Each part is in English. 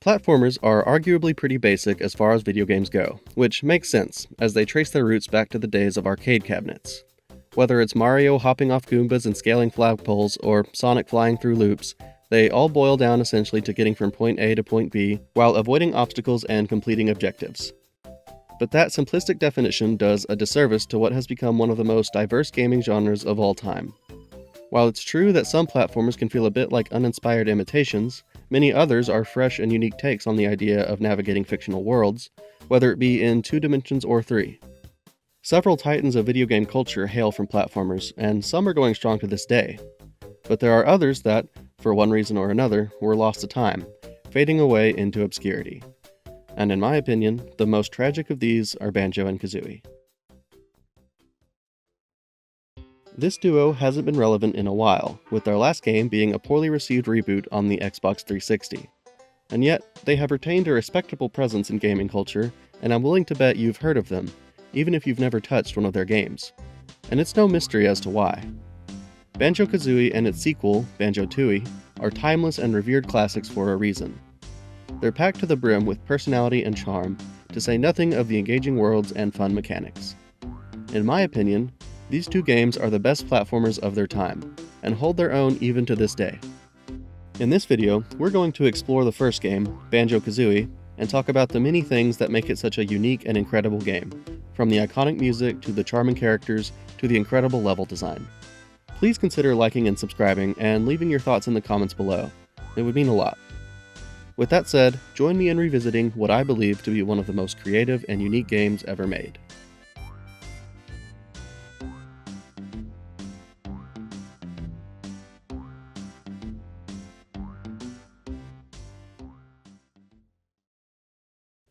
Platformers are arguably pretty basic as far as video games go, which makes sense, as they trace their roots back to the days of arcade cabinets. Whether it's Mario hopping off Goombas and scaling flagpoles, or Sonic flying through loops, they all boil down essentially to getting from point A to point B, while avoiding obstacles and completing objectives. But that simplistic definition does a disservice to what has become one of the most diverse gaming genres of all time. While it's true that some platformers can feel a bit like uninspired imitations, many others are fresh and unique takes on the idea of navigating fictional worlds, whether it be in 2 dimensions or 3. Several titans of video game culture hail from platformers, and some are going strong to this day. But there are others that, for one reason or another, were lost to time, fading away into obscurity. And in my opinion, the most tragic of these are Banjo and Kazooie. This duo hasn't been relevant in a while, with their last game being a poorly received reboot on the Xbox 360. And yet, they have retained a respectable presence in gaming culture, and I'm willing to bet you've heard of them, even if you've never touched one of their games. And it's no mystery as to why. Banjo-Kazooie and its sequel, Banjo-Tooie, are timeless and revered classics for a reason. They're packed to the brim with personality and charm, to say nothing of the engaging worlds and fun mechanics. In my opinion, these 2 games are the best platformers of their time, and hold their own even to this day. In this video, we're going to explore the first game, Banjo-Kazooie, and talk about the many things that make it such a unique and incredible game, from the iconic music to the charming characters to the incredible level design. Please consider liking and subscribing and leaving your thoughts in the comments below. It would mean a lot. With that said, join me in revisiting what I believe to be one of the most creative and unique games ever made.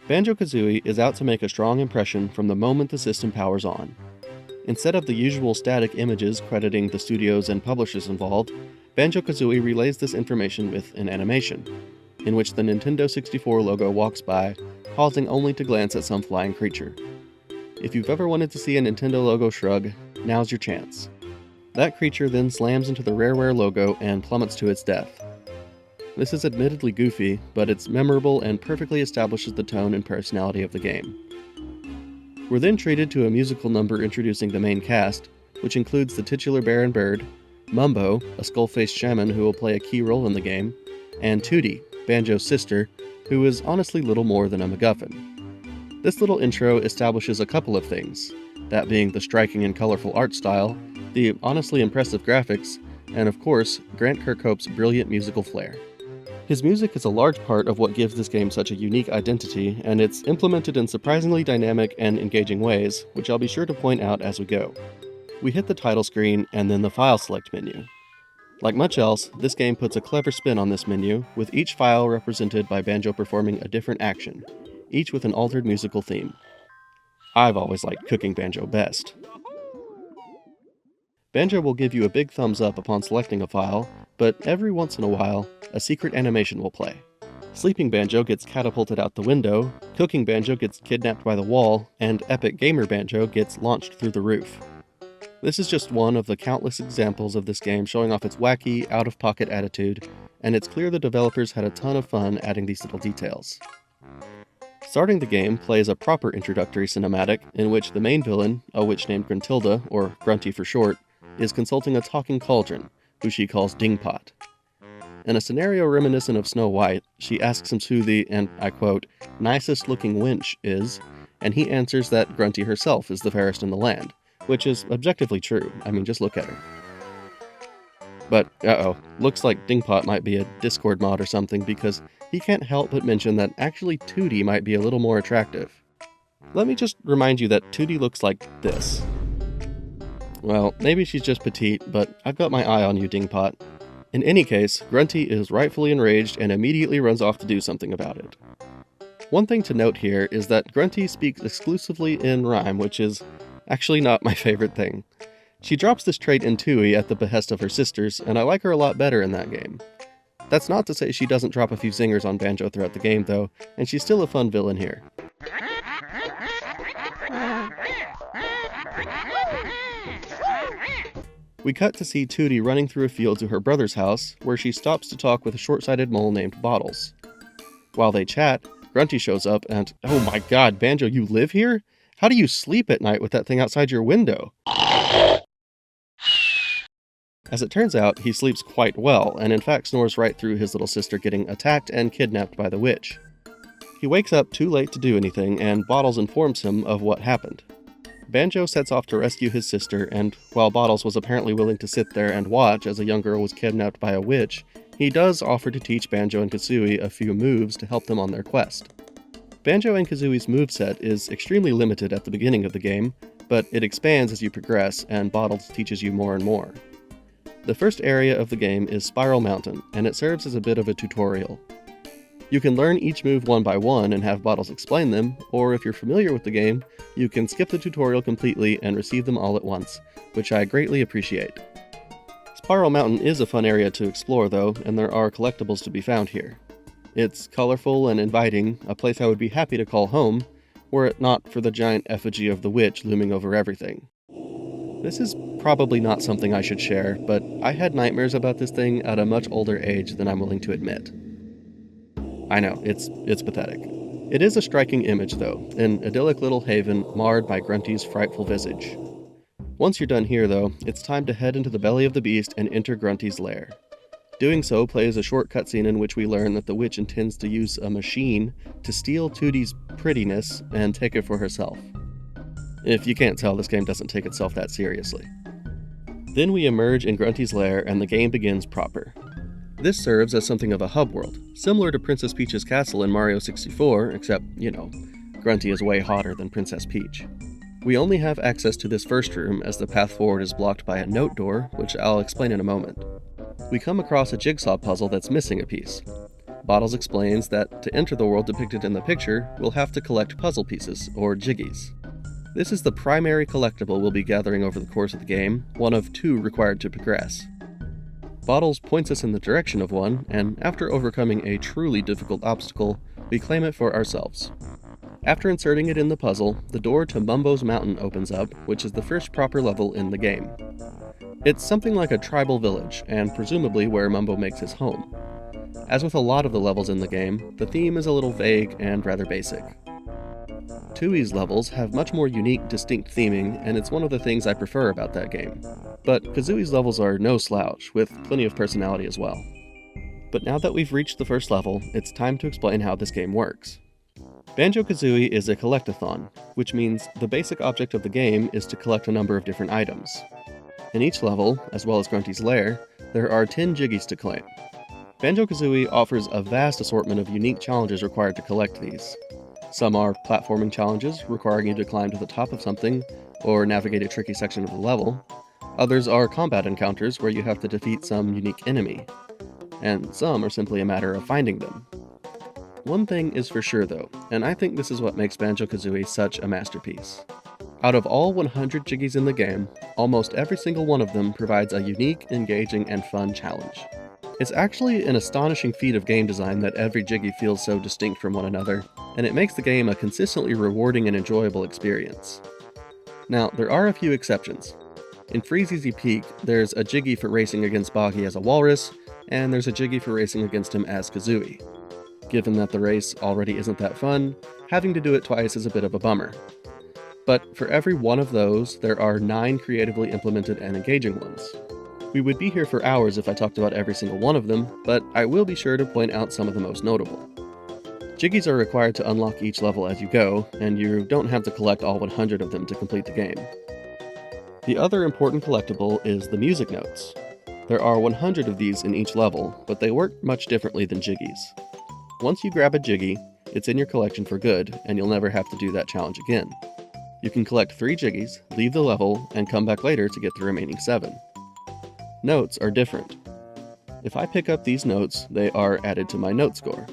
Banjo-Kazooie is out to make a strong impression from the moment the system powers on. Instead of the usual static images crediting the studios and publishers involved, Banjo-Kazooie relays this information with an animation, in which the Nintendo 64 logo walks by, pausing only to glance at some flying creature. If you've ever wanted to see a Nintendo logo shrug, now's your chance. That creature then slams into the Rareware logo and plummets to its death. This is admittedly goofy, but it's memorable and perfectly establishes the tone and personality of the game. We're then treated to a musical number introducing the main cast, which includes the titular Baron Bird, Mumbo, a skull-faced shaman who will play a key role in the game, and Tootie, Banjo's sister, who is honestly little more than a MacGuffin. This little intro establishes a couple of things, that being the striking and colorful art style, the honestly impressive graphics, and of course, Grant Kirkhope's brilliant musical flair. His music is a large part of what gives this game such a unique identity, and it's implemented in surprisingly dynamic and engaging ways, which I'll be sure to point out as we go. We hit the title screen and then the file select menu. Like much else, this game puts a clever spin on this menu, with each file represented by Banjo performing a different action, each with an altered musical theme. I've always liked cooking Banjo best. Banjo will give you a big thumbs up upon selecting a file, but every once in a while, a secret animation will play. Sleeping Banjo gets catapulted out the window, Cooking Banjo gets kidnapped by the wall, and Epic Gamer Banjo gets launched through the roof. This is just one of the countless examples of this game showing off its wacky, out-of-pocket attitude, and it's clear the developers had a ton of fun adding these little details. Starting the game plays a proper introductory cinematic in which the main villain, a witch named Gruntilda, or Grunty for short, is consulting a talking cauldron, who she calls Dingpot. In a scenario reminiscent of Snow White, she asks him who the, and I quote, nicest looking wench is, and he answers that Grunty herself is the fairest in the land, which is objectively true. I mean, just look at her. But, looks like Dingpot might be a Discord mod or something, because he can't help but mention that actually Tootie might be a little more attractive. Let me just remind you that Tootie looks like this. Well, maybe she's just petite, but I've got my eye on you, Dingpot. In any case, Grunty is rightfully enraged and immediately runs off to do something about it. One thing to note here is that Grunty speaks exclusively in rhyme, which is actually not my favorite thing. She drops this trait in Tooie at the behest of her sisters, and I like her a lot better in that game. That's not to say she doesn't drop a few zingers on Banjo throughout the game though, and she's still a fun villain here. We cut to see Tootie running through a field to her brother's house, where she stops to talk with a short-sighted mole named Bottles. While they chat, Grunty shows up and, oh my god, Banjo, you live here? How do you sleep at night with that thing outside your window? As it turns out, he sleeps quite well, and in fact snores right through his little sister getting attacked and kidnapped by the witch. He wakes up too late to do anything, and Bottles informs him of what happened. Banjo sets off to rescue his sister, and while Bottles was apparently willing to sit there and watch as a young girl was kidnapped by a witch, he does offer to teach Banjo and Kazooie a few moves to help them on their quest. Banjo and Kazooie's moveset is extremely limited at the beginning of the game, but it expands as you progress, and Bottles teaches you more and more. The first area of the game is Spiral Mountain, and it serves as a bit of a tutorial. You can learn each move one by one and have Bottles explain them, or if you're familiar with the game, you can skip the tutorial completely and receive them all at once, which I greatly appreciate. Spiral Mountain is a fun area to explore though, and there are collectibles to be found here. It's colorful and inviting, a place I would be happy to call home, were it not for the giant effigy of the witch looming over everything. This is probably not something I should share, but I had nightmares about this thing at a much older age than I'm willing to admit. I know, it's pathetic. It is a striking image though, an idyllic little haven marred by Grunty's frightful visage. Once you're done here though, it's time to head into the belly of the beast and enter Grunty's lair. Doing so plays a short cutscene in which we learn that the witch intends to use a machine to steal Tootie's prettiness and take it for herself. If you can't tell, this game doesn't take itself that seriously. Then we emerge in Grunty's lair and the game begins proper. This serves as something of a hub world, similar to Princess Peach's castle in Mario 64, except, Grunty is way hotter than Princess Peach. We only have access to this first room as the path forward is blocked by a note door, which I'll explain in a moment. We come across a jigsaw puzzle that's missing a piece. Bottles explains that to enter the world depicted in the picture, we'll have to collect puzzle pieces, or jiggies. This is the primary collectible we'll be gathering over the course of the game, one of 2 required to progress. Bottles points us in the direction of one, and after overcoming a truly difficult obstacle, we claim it for ourselves. After inserting it in the puzzle, the door to Mumbo's Mountain opens up, which is the first proper level in the game. It's something like a tribal village, and presumably where Mumbo makes his home. As with a lot of the levels in the game, the theme is a little vague and rather basic. Tooie's levels have much more unique, distinct theming, and it's one of the things I prefer about that game. But Kazooie's levels are no slouch, with plenty of personality as well. But now that we've reached the first level, it's time to explain how this game works. Banjo-Kazooie is a collectathon, which means the basic object of the game is to collect a number of different items. In each level, as well as Grunty's lair, there are 10 jiggies to claim. Banjo-Kazooie offers a vast assortment of unique challenges required to collect these. Some are platforming challenges, requiring you to climb to the top of something, or navigate a tricky section of the level. Others are combat encounters where you have to defeat some unique enemy. And some are simply a matter of finding them. One thing is for sure though, and I think this is what makes Banjo-Kazooie such a masterpiece. Out of all 100 jiggies in the game, almost every single one of them provides a unique, engaging, and fun challenge. It's actually an astonishing feat of game design that every jiggy feels so distinct from one another, and it makes the game a consistently rewarding and enjoyable experience. Now, there are a few exceptions. In Freeze Easy Peak, there's a jiggy for racing against Boggy as a walrus, and there's a jiggy for racing against him as Kazooie. Given that the race already isn't that fun, having to do it twice is a bit of a bummer. But for every one of those, there are 9 creatively implemented and engaging ones. We would be here for hours if I talked about every single one of them, but I will be sure to point out some of the most notable. Jiggies are required to unlock each level as you go, and you don't have to collect all 100 of them to complete the game. The other important collectible is the music notes. There are 100 of these in each level, but they work much differently than jiggies. Once you grab a jiggy, it's in your collection for good, and you'll never have to do that challenge again. You can collect 3 jiggies, leave the level, and come back later to get the remaining 7. Notes are different. If I pick up these notes, they are added to my note score.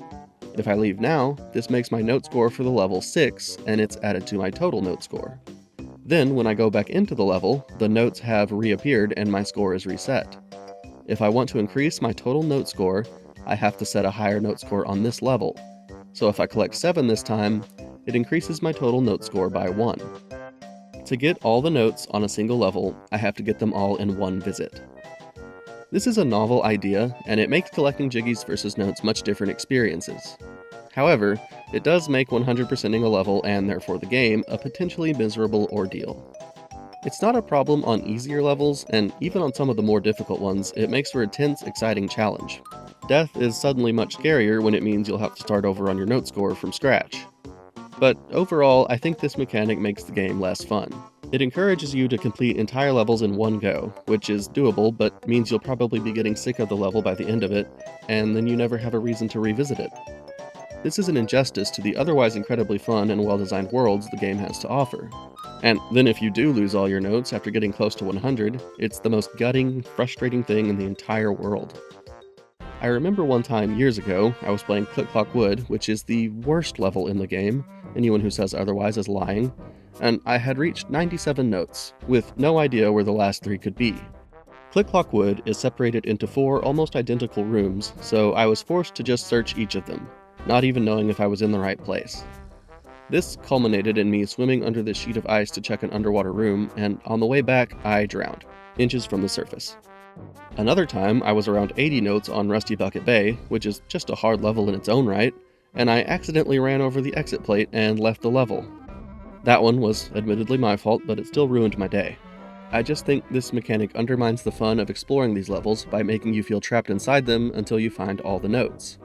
If I leave now, this makes my note score for the level 6, and it's added to my total note score. Then, when I go back into the level, the notes have reappeared and my score is reset. If I want to increase my total note score, I have to set a higher note score on this level. So if I collect 7 this time, it increases my total note score by 1. To get all the notes on a single level, I have to get them all in one visit. This is a novel idea, and it makes collecting jiggies versus notes much different experiences. However, it does make 100%ing a level, and therefore the game, a potentially miserable ordeal. It's not a problem on easier levels, and even on some of the more difficult ones, it makes for a tense, exciting challenge. Death is suddenly much scarier when it means you'll have to start over on your note score from scratch. But overall, I think this mechanic makes the game less fun. It encourages you to complete entire levels in one go, which is doable, but means you'll probably be getting sick of the level by the end of it, and then you never have a reason to revisit it. This is an injustice to the otherwise incredibly fun and well-designed worlds the game has to offer. And then if you do lose all your notes after getting close to 100, it's the most gutting, frustrating thing in the entire world. I remember one time years ago, I was playing Click Clock Wood, which is the worst level in the game. Anyone who says otherwise is lying. And I had reached 97 notes, with no idea where the last 3 could be. Click Clock Wood is separated into 4 almost identical rooms, so I was forced to just search each of them, not even knowing if I was in the right place. This culminated in me swimming under this sheet of ice to check an underwater room, and on the way back, I drowned, inches from the surface. Another time, I was around 80 notes on Rusty Bucket Bay, which is just a hard level in its own right, and I accidentally ran over the exit plate and left the level. That one was admittedly my fault, but it still ruined my day. I just think this mechanic undermines the fun of exploring these levels by making you feel trapped inside them until you find all the notes.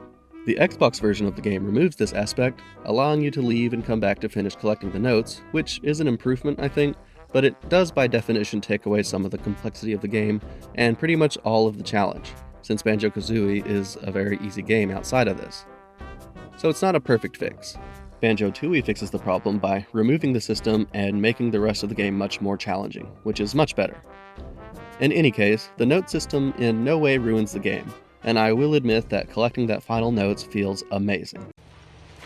The Xbox version of the game removes this aspect, allowing you to leave and come back to finish collecting the notes, which is an improvement, I think, but it does by definition take away some of the complexity of the game and pretty much all of the challenge, since Banjo-Kazooie is a very easy game outside of this. So it's not a perfect fix. Banjo-Tooie fixes the problem by removing the system and making the rest of the game much more challenging, which is much better. In any case, the note system in no way ruins the game, and I will admit that collecting that final notes feels amazing.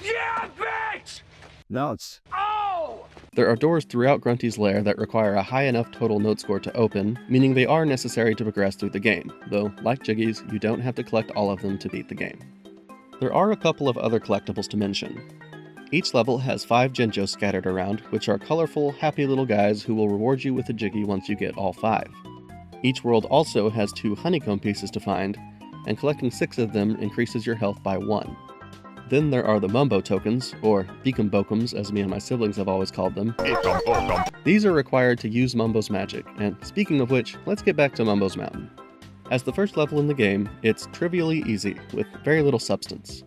Yeah, bitch! Notes. Oh! There are doors throughout Grunty's lair that require a high enough total note score to open, meaning they are necessary to progress through the game, though, like Jiggy's, you don't have to collect all of them to beat the game. There are a couple of other collectibles to mention. Each level has 5 Jinjos scattered around, which are colorful, happy little guys who will reward you with a Jiggy once you get all 5. Each world also has 2 honeycomb pieces to find, and collecting 6 of them increases your health by 1. Then there are the Mumbo tokens, or Beacon Bokums as me and my siblings have always called them. These are required to use Mumbo's magic, and speaking of which, let's get back to Mumbo's Mountain. As the first level in the game, it's trivially easy, with very little substance.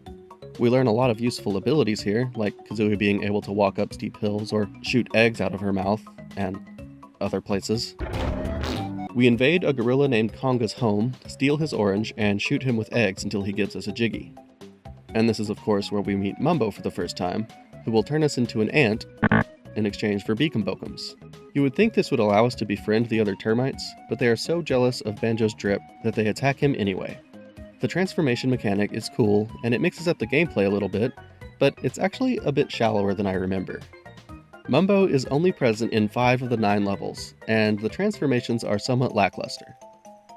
We learn a lot of useful abilities here, like Kazooie being able to walk up steep hills or shoot eggs out of her mouth, and other places. We invade a gorilla named Konga's home, steal his orange, and shoot him with eggs until he gives us a Jiggy. And this is of course where we meet Mumbo for the first time, who will turn us into an ant in exchange for Beacon Bokums. You would think this would allow us to befriend the other termites, but they are so jealous of Banjo's drip that they attack him anyway. The transformation mechanic is cool, and it mixes up the gameplay a little bit, but it's actually a bit shallower than I remember. Mumbo is only present in 5 of the 9 levels, and the transformations are somewhat lackluster.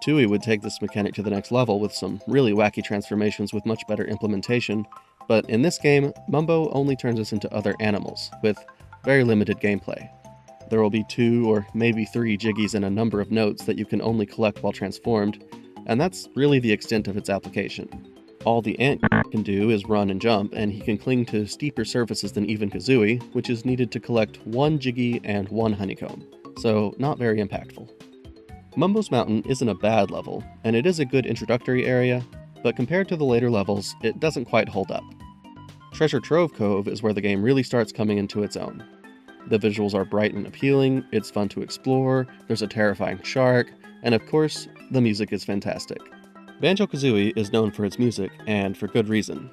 Tooie would take this mechanic to the next level with some really wacky transformations with much better implementation, but in this game, Mumbo only turns us into other animals, with very limited gameplay. There will be 2 or maybe 3 Jiggies and a number of notes that you can only collect while transformed, and that's really the extent of its application. All the ant can do is run and jump, and he can cling to steeper surfaces than even Kazooie, which is needed to collect 1 Jiggy and 1 honeycomb, so not very impactful. Mumbo's Mountain isn't a bad level, and it is a good introductory area, but compared to the later levels, it doesn't quite hold up. Treasure Trove Cove is where the game really starts coming into its own. The visuals are bright and appealing, it's fun to explore, there's a terrifying shark, and of course, the music is fantastic. Banjo-Kazooie is known for its music, and for good reason.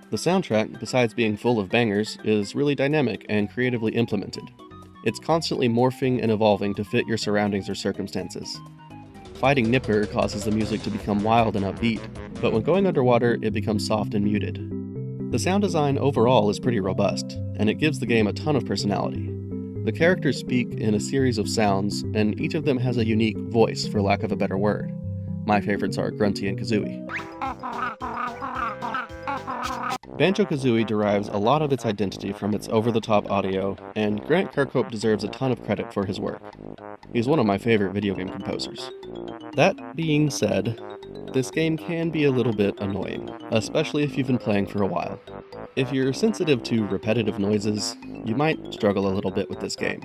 The soundtrack, besides being full of bangers, is really dynamic and creatively implemented. It's constantly morphing and evolving to fit your surroundings or circumstances. Fighting Nipper causes the music to become wild and upbeat, but when going underwater, it becomes soft and muted. The sound design overall is pretty robust, and it gives the game a ton of personality. The characters speak in a series of sounds, and each of them has a unique voice, for lack of a better word. My favorites are Grunty and Kazooie. Banjo-Kazooie derives a lot of its identity from its over-the-top audio, and Grant Kirkhope deserves a ton of credit for his work. He's one of my favorite video game composers. That being said, this game can be a little bit annoying, especially if you've been playing for a while. If you're sensitive to repetitive noises, you might struggle a little bit with this game.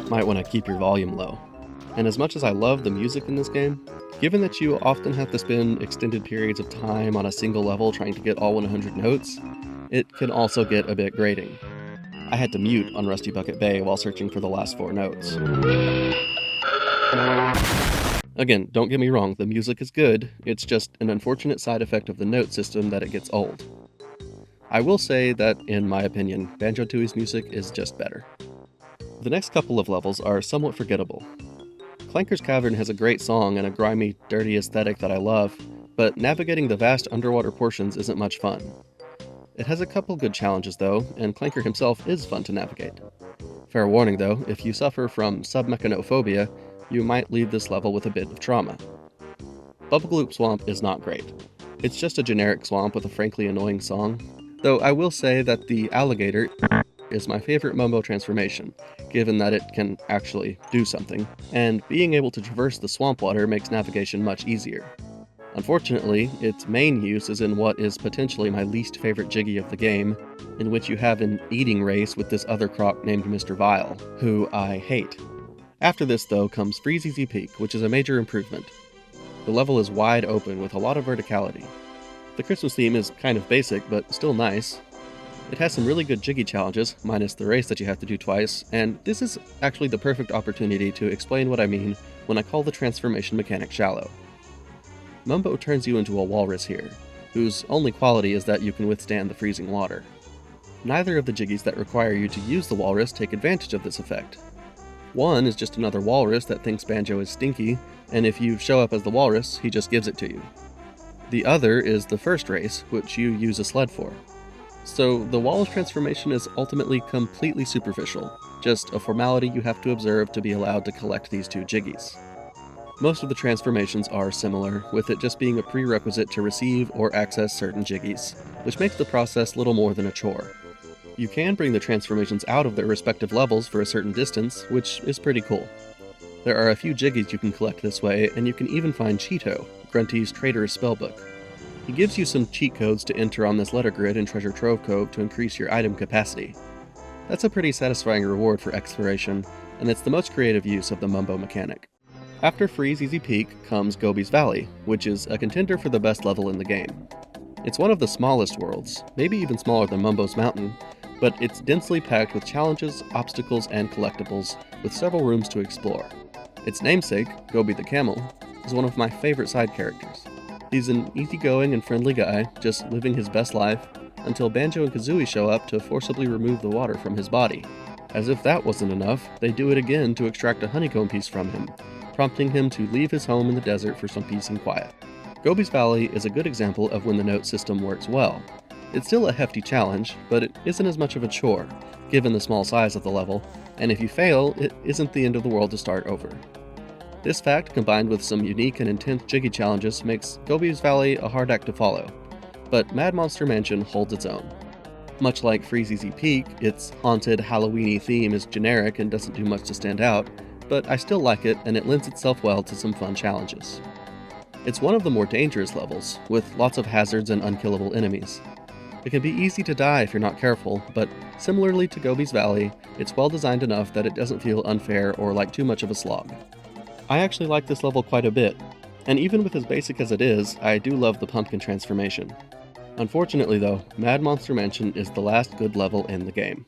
Might want to keep your volume low. And as much as I love the music in this game, given that you often have to spend extended periods of time on a single level trying to get all 100 notes, it can also get a bit grating. I had to mute on Rusty Bucket Bay while searching for the last 4 notes. Again, don't get me wrong, the music is good, it's just an unfortunate side effect of the note system that it gets old. I will say that, in my opinion, Banjo-Tooie's music is just better. The next couple of levels are somewhat forgettable. Clanker's Cavern has a great song and a grimy, dirty aesthetic that I love, but navigating the vast underwater portions isn't much fun. It has a couple good challenges though, and Clanker himself is fun to navigate. Fair warning though, if you suffer from submechanophobia, you might leave this level with a bit of trauma. Bubblegloop Swamp is not great. It's just a generic swamp with a frankly annoying song, though I will say that the alligator is my favorite Mumbo transformation, given that it can actually do something, and being able to traverse the swamp water makes navigation much easier. Unfortunately, its main use is in what is potentially my least favorite Jiggy of the game, in which you have an eating race with this other croc named Mr. Vile, who I hate. After this though comes Freeze Easy Peak, which is a major improvement. The level is wide open with a lot of verticality. The Christmas theme is kind of basic, but still nice. It has some really good Jiggy challenges, minus the race that you have to do twice, and this is actually the perfect opportunity to explain what I mean when I call the transformation mechanic shallow. Mumbo turns you into a walrus here, whose only quality is that you can withstand the freezing water. Neither of the Jiggies that require you to use the walrus take advantage of this effect. One is just another walrus that thinks Banjo is stinky, and if you show up as the walrus, he just gives it to you. The other is the first race, which you use a sled for. So the walrus transformation is ultimately completely superficial, just a formality you have to observe to be allowed to collect these 2 Jiggies. Most of the transformations are similar, with it just being a prerequisite to receive or access certain Jiggies, which makes the process little more than a chore. You can bring the transformations out of their respective levels for a certain distance, which is pretty cool. There are a few Jiggies you can collect this way, and you can even find Cheeto, Grunty's traitorous spellbook. He gives you some cheat codes to enter on this letter grid in Treasure Trove Cove to increase your item capacity. That's a pretty satisfying reward for exploration, and it's the most creative use of the Mumbo mechanic. After Freeze Easy Peak comes Gobi's Valley, which is a contender for the best level in the game. It's one of the smallest worlds, maybe even smaller than Mumbo's Mountain, but it's densely packed with challenges, obstacles, and collectibles, with several rooms to explore. Its namesake, Gobi the Camel, is one of my favorite side characters. He's an easygoing and friendly guy, just living his best life, until Banjo and Kazooie show up to forcibly remove the water from his body. As if that wasn't enough, they do it again to extract a honeycomb piece from him, prompting him to leave his home in the desert for some peace and quiet. Gobi's Valley is a good example of when the note system works well. It's still a hefty challenge, but it isn't as much of a chore, given the small size of the level, and if you fail, it isn't the end of the world to start over. This fact, combined with some unique and intense Jiggy challenges, makes Gobi's Valley a hard act to follow, but Mad Monster Mansion holds its own. Much like Freeze Easy Peak, its haunted, Halloween-y theme is generic and doesn't do much to stand out, but I still like it and it lends itself well to some fun challenges. It's one of the more dangerous levels, with lots of hazards and unkillable enemies. It can be easy to die if you're not careful, but similarly to Gobi's Valley, it's well designed enough that it doesn't feel unfair or like too much of a slog. I actually like this level quite a bit, and even with as basic as it is, I do love the pumpkin transformation. Unfortunately though, Mad Monster Mansion is the last good level in the game.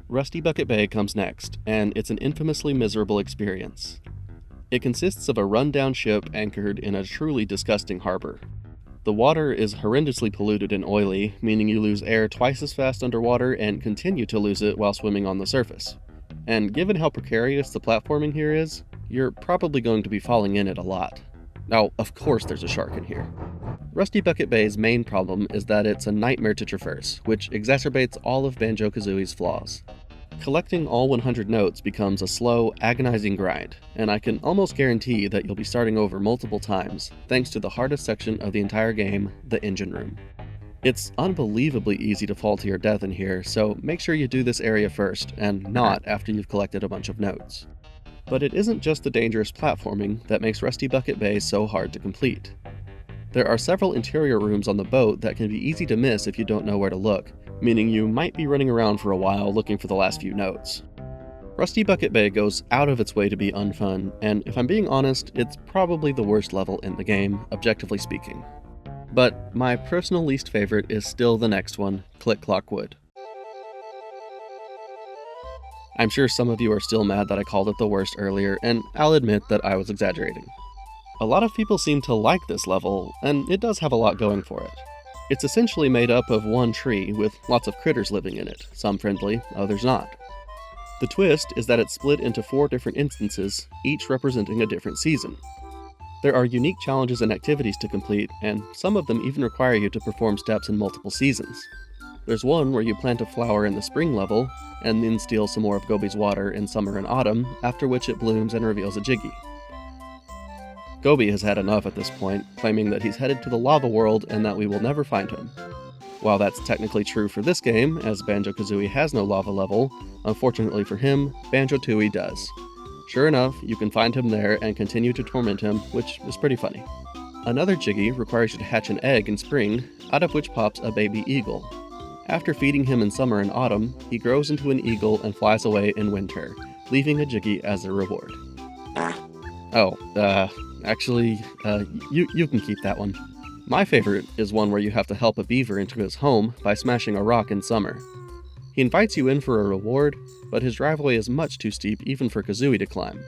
Rusty Bucket Bay comes next, and it's an infamously miserable experience. It consists of a run-down ship anchored in a truly disgusting harbor. The water is horrendously polluted and oily, meaning you lose air twice as fast underwater and continue to lose it while swimming on the surface. And given how precarious the platforming here is, you're probably going to be falling in it a lot. Now, of course there's a shark in here. Rusty Bucket Bay's main problem is that it's a nightmare to traverse, which exacerbates all of Banjo-Kazooie's flaws. Collecting all 100 notes becomes a slow, agonizing grind, and I can almost guarantee that you'll be starting over multiple times, thanks to the hardest section of the entire game, the engine room. It's unbelievably easy to fall to your death in here, so make sure you do this area first, and not after you've collected a bunch of notes. But it isn't just the dangerous platforming that makes Rusty Bucket Bay so hard to complete. There are several interior rooms on the boat that can be easy to miss if you don't know where to look, meaning you might be running around for a while looking for the last few notes. Rusty Bucket Bay goes out of its way to be unfun, and if I'm being honest, it's probably the worst level in the game, objectively speaking. But my personal least favorite is still the next one, Click Clock Wood. I'm sure some of you are still mad that I called it the worst earlier, and I'll admit that I was exaggerating. A lot of people seem to like this level, and it does have a lot going for it. It's essentially made up of one tree with lots of critters living in it, some friendly, others not. The twist is that it's split into 4 different instances, each representing a different season. There are unique challenges and activities to complete, and some of them even require you to perform steps in multiple seasons. There's one where you plant a flower in the spring level, and then steal some more of Gobi's water in summer and autumn, after which it blooms and reveals a Jiggy. Gobi has had enough at this point, claiming that he's headed to the lava world and that we will never find him. While that's technically true for this game, as Banjo-Kazooie has no lava level, unfortunately for him, Banjo-Tooie does. Sure enough, you can find him there and continue to torment him, which is pretty funny. Another Jiggy requires you to hatch an egg in spring, out of which pops a baby eagle. After feeding him in summer and autumn, he grows into an eagle and flies away in winter, leaving a Jiggy as a reward. You can keep that one. My favorite is one where you have to help a beaver into his home by smashing a rock in summer. He invites you in for a reward, but his driveway is much too steep even for Kazooie to climb.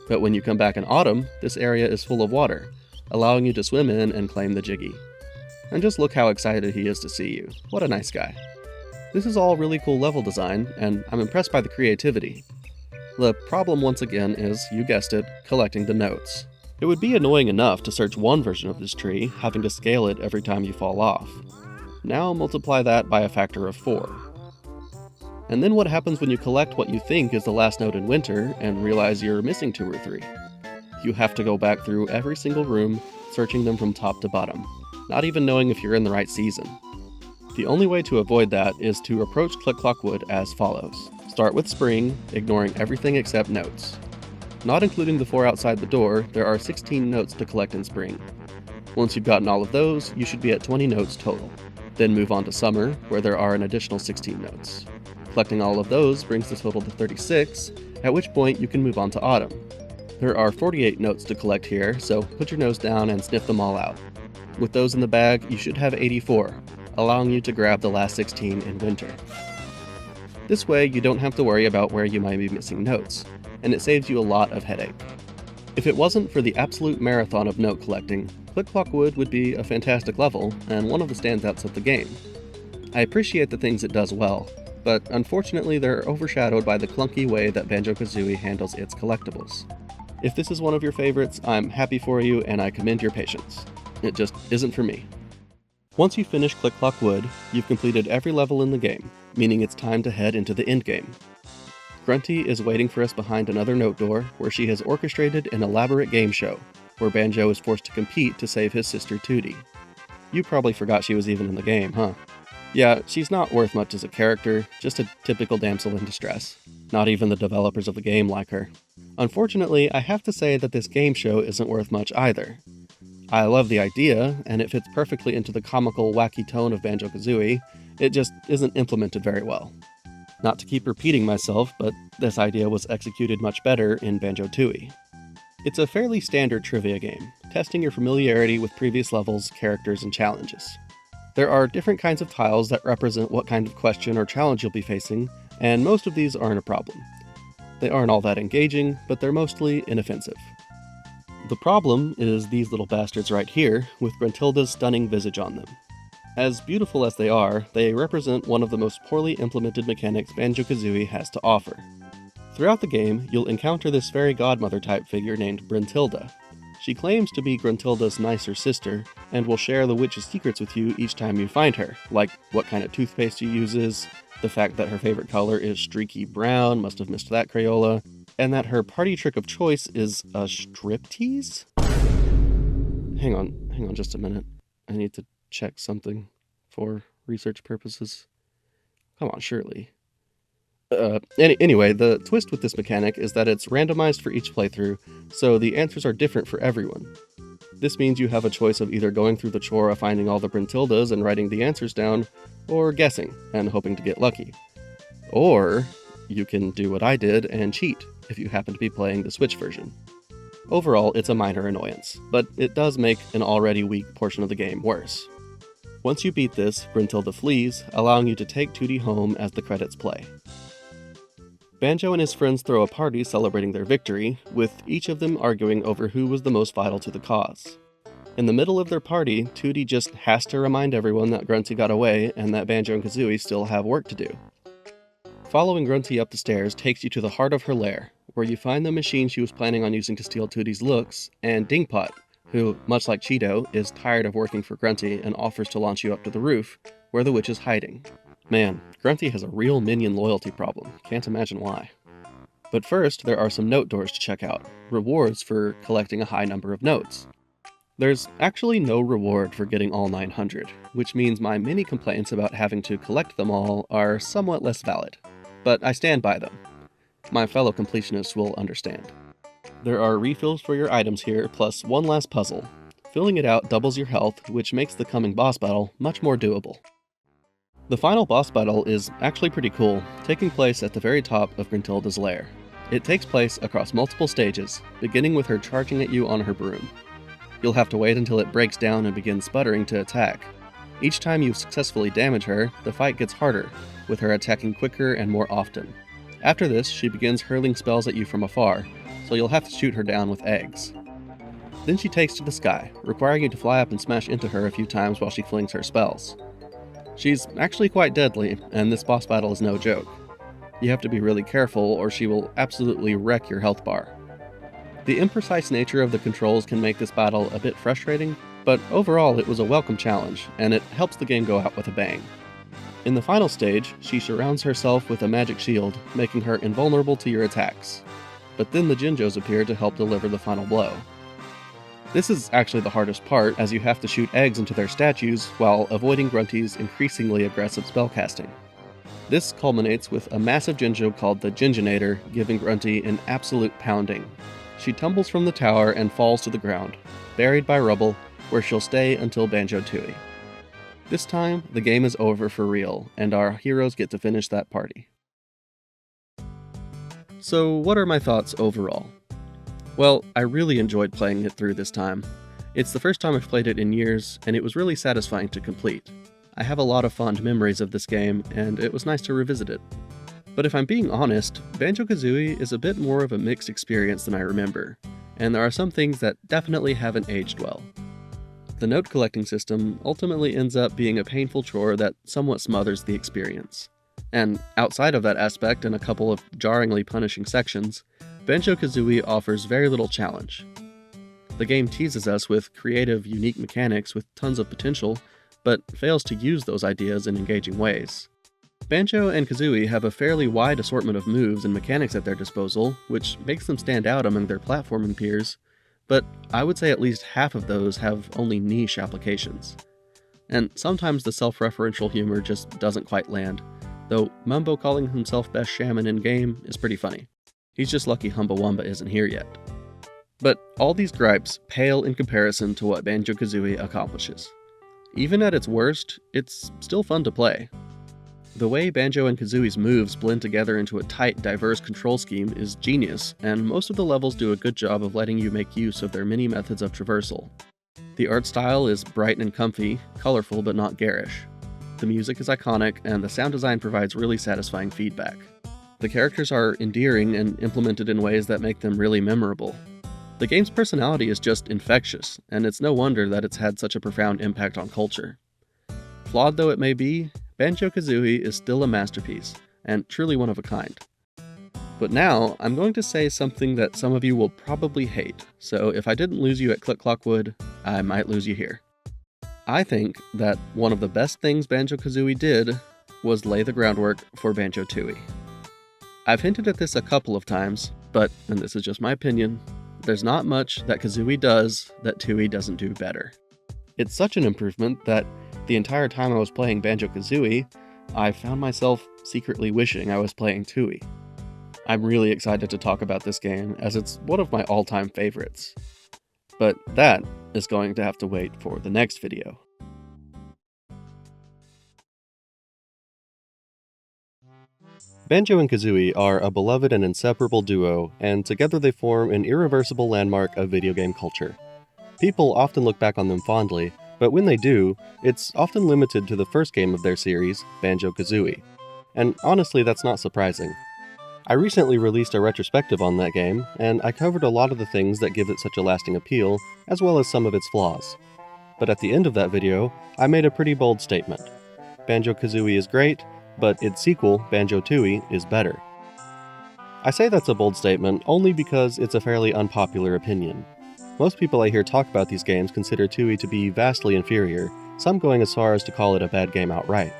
But when you come back in autumn, this area is full of water, allowing you to swim in and claim the Jiggy. And just look how excited he is to see you. What a nice guy. This is all really cool level design, and I'm impressed by the creativity. The problem once again is, you guessed it, collecting the notes. It would be annoying enough to search one version of this tree, having to scale it every time you fall off. Now multiply that by a factor of 4. And then what happens when you collect what you think is the last note in winter and realize you're missing 2 or 3? You have to go back through every single room, searching them from top to bottom, not even knowing if you're in the right season. The only way to avoid that is to approach Click Clock Wood as follows. Start with spring, ignoring everything except notes. Not including the 4 outside the door, there are 16 notes to collect in spring. Once you've gotten all of those, you should be at 20 notes total. Then move on to summer, where there are an additional 16 notes. Collecting all of those brings the total to 36, at which point you can move on to autumn. There are 48 notes to collect here, so put your nose down and sniff them all out. With those in the bag, you should have 84, allowing you to grab the last 16 in winter. This way, you don't have to worry about where you might be missing notes, and it saves you a lot of headache. If it wasn't for the absolute marathon of note collecting, Click Clock Wood would be a fantastic level, and one of the standouts of the game. I appreciate the things it does well, but unfortunately they're overshadowed by the clunky way that Banjo-Kazooie handles its collectibles. If this is one of your favorites, I'm happy for you and I commend your patience. It just isn't for me. Once you finish Click Clock Wood, you've completed every level in the game, meaning it's time to head into the endgame. Grunty is waiting for us behind another note door, where she has orchestrated an elaborate game show, where Banjo is forced to compete to save his sister Tootie. You probably forgot she was even in the game, huh? Yeah, she's not worth much as a character, just a typical damsel in distress. Not even the developers of the game like her. Unfortunately, I have to say that this game show isn't worth much either. I love the idea, and it fits perfectly into the comical, wacky tone of Banjo-Kazooie, it just isn't implemented very well. Not to keep repeating myself, but this idea was executed much better in Banjo-Tooie. It's a fairly standard trivia game, testing your familiarity with previous levels, characters, and challenges. There are different kinds of tiles that represent what kind of question or challenge you'll be facing, and most of these aren't a problem. They aren't all that engaging, but they're mostly inoffensive. The problem is these little bastards right here, with Gruntilda's stunning visage on them. As beautiful as they represent one of the most poorly implemented mechanics Banjo-Kazooie has to offer. Throughout the game, you'll encounter this fairy godmother type figure named Bruntilda. She claims to be Gruntilda's nicer sister, and will share the witch's secrets with you each time you find her, like what kind of toothpaste she uses, the fact that her favorite color is streaky brown, must have missed that Crayola, and that her party trick of choice is a striptease? Hang on just a minute. I need to check something. for research purposes. Come on, surely. Anyway, the twist with this mechanic is that it's randomized for each playthrough, so the answers are different for everyone. This means you have a choice of either going through the chore of finding all the Brintildas and writing the answers down, or guessing and hoping to get lucky. Or you can do what I did and cheat if you happen to be playing the Switch version. Overall, it's a minor annoyance, but it does make an already weak portion of the game worse. Once you beat this, Brintilda flees, allowing you to take Tootie home as the credits play. Banjo and his friends throw a party celebrating their victory, with each of them arguing over who was the most vital to the cause. In the middle of their party, Tootie just has to remind everyone that Grunty got away and that Banjo and Kazooie still have work to do. Following Grunty up the stairs takes you to the heart of her lair, where you find the machine she was planning on using to steal Tootie's looks, and Dingpot, who, much like Cheeto, is tired of working for Grunty and offers to launch you up to the roof, where the witch is hiding. Man, Grunty has a real minion loyalty problem, can't imagine why. But first, there are some note doors to check out, rewards for collecting a high number of notes. There's actually no reward for getting all 900, which means my many complaints about having to collect them all are somewhat less valid. But I stand by them. My fellow completionists will understand. There are refills for your items here, plus one last puzzle. Filling it out doubles your health, which makes the coming boss battle much more doable. The final boss battle is actually pretty cool, taking place at the very top of Gruntilda's lair. It takes place across multiple stages, beginning with her charging at you on her broom. You'll have to wait until it breaks down and begins sputtering to attack. Each time you successfully damage her, the fight gets harder, with her attacking quicker and more often. After this, she begins hurling spells at you from afar, so you'll have to shoot her down with eggs. Then she takes to the sky, requiring you to fly up and smash into her a few times while she flings her spells. She's actually quite deadly, and this boss battle is no joke. You have to be really careful or she will absolutely wreck your health bar. The imprecise nature of the controls can make this battle a bit frustrating, but overall it was a welcome challenge, and it helps the game go out with a bang. In the final stage, she surrounds herself with a magic shield, making her invulnerable to your attacks. But then the Jinjos appear to help deliver the final blow. This is actually the hardest part, as you have to shoot eggs into their statues while avoiding Grunty's increasingly aggressive spellcasting. This culminates with a massive Jinjo called the Jinjonator, giving Grunty an absolute pounding. She tumbles from the tower and falls to the ground, buried by rubble, where she'll stay until Banjo-Tooie. This time, the game is over for real, and our heroes get to finish that party. So what are my thoughts overall? Well, I really enjoyed playing it through this time. It's the first time I've played it in years, and it was really satisfying to complete. I have a lot of fond memories of this game, and it was nice to revisit it. But if I'm being honest, Banjo-Kazooie is a bit more of a mixed experience than I remember, and there are some things that definitely haven't aged well. The note collecting system ultimately ends up being a painful chore that somewhat smothers the experience. And outside of that aspect and a couple of jarringly punishing sections, Banjo-Kazooie offers very little challenge. The game teases us with creative, unique mechanics with tons of potential, but fails to use those ideas in engaging ways. Banjo and Kazooie have a fairly wide assortment of moves and mechanics at their disposal, which makes them stand out among their platforming peers, but I would say at least half of those have only niche applications. And sometimes the self-referential humor just doesn't quite land, though Mumbo calling himself best shaman in-game is pretty funny. He's just lucky Humbawamba isn't here yet. But all these gripes pale in comparison to what Banjo-Kazooie accomplishes. Even at its worst, it's still fun to play. The way Banjo and Kazooie's moves blend together into a tight, diverse control scheme is genius, and most of the levels do a good job of letting you make use of their many methods of traversal. The art style is bright and comfy, colorful but not garish. The music is iconic, and the sound design provides really satisfying feedback. The characters are endearing and implemented in ways that make them really memorable. The game's personality is just infectious, and it's no wonder that it's had such a profound impact on culture. Flawed though it may be, Banjo-Kazooie is still a masterpiece, and truly one of a kind. But now, I'm going to say something that some of you will probably hate, so if I didn't lose you at Click Clockwood, I might lose you here. I think that one of the best things Banjo-Kazooie did was lay the groundwork for Banjo-Tooie. I've hinted at this a couple of times, but, and this is just my opinion, there's not much that Kazooie does that Tooie doesn't do better. It's such an improvement that The entire time I was playing Banjo-Kazooie, I found myself secretly wishing I was playing Tooie. I'm really excited to talk about this game, as it's one of my all-time favorites. But that is going to have to wait for the next video. Banjo and Kazooie are a beloved and inseparable duo, and together they form an irreversible landmark of video game culture. People often look back on them fondly, but when they do, it's often limited to the first game of their series, Banjo-Kazooie. And honestly, that's not surprising. I recently released a retrospective on that game, and I covered a lot of the things that give it such a lasting appeal, as well as some of its flaws. But at the end of that video, I made a pretty bold statement. Banjo-Kazooie is great, but its sequel, Banjo-Tooie, is better. I say that's a bold statement only because it's a fairly unpopular opinion. Most people I hear talk about these games consider Tooie to be vastly inferior, some going as far as to call it a bad game outright.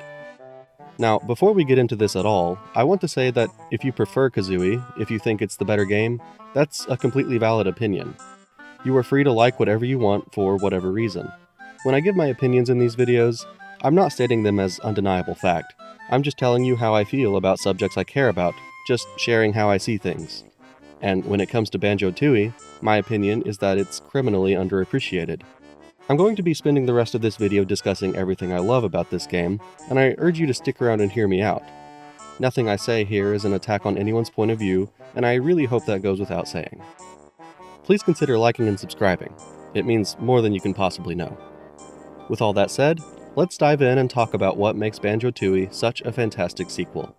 Now, before we get into this at all, I want to say that if you prefer Kazooie, if you think it's the better game, that's a completely valid opinion. You are free to like whatever you want for whatever reason. When I give my opinions in these videos, I'm not stating them as undeniable fact. I'm just telling you how I feel about subjects I care about, just sharing how I see things. And when it comes to Banjo-Tooie, my opinion is that it's criminally underappreciated. I'm going to be spending the rest of this video discussing everything I love about this game, and I urge you to stick around and hear me out. Nothing I say here is an attack on anyone's point of view, and I really hope that goes without saying. Please consider liking and subscribing. It means more than you can possibly know. With all that said, let's dive in and talk about what makes Banjo-Tooie such a fantastic sequel.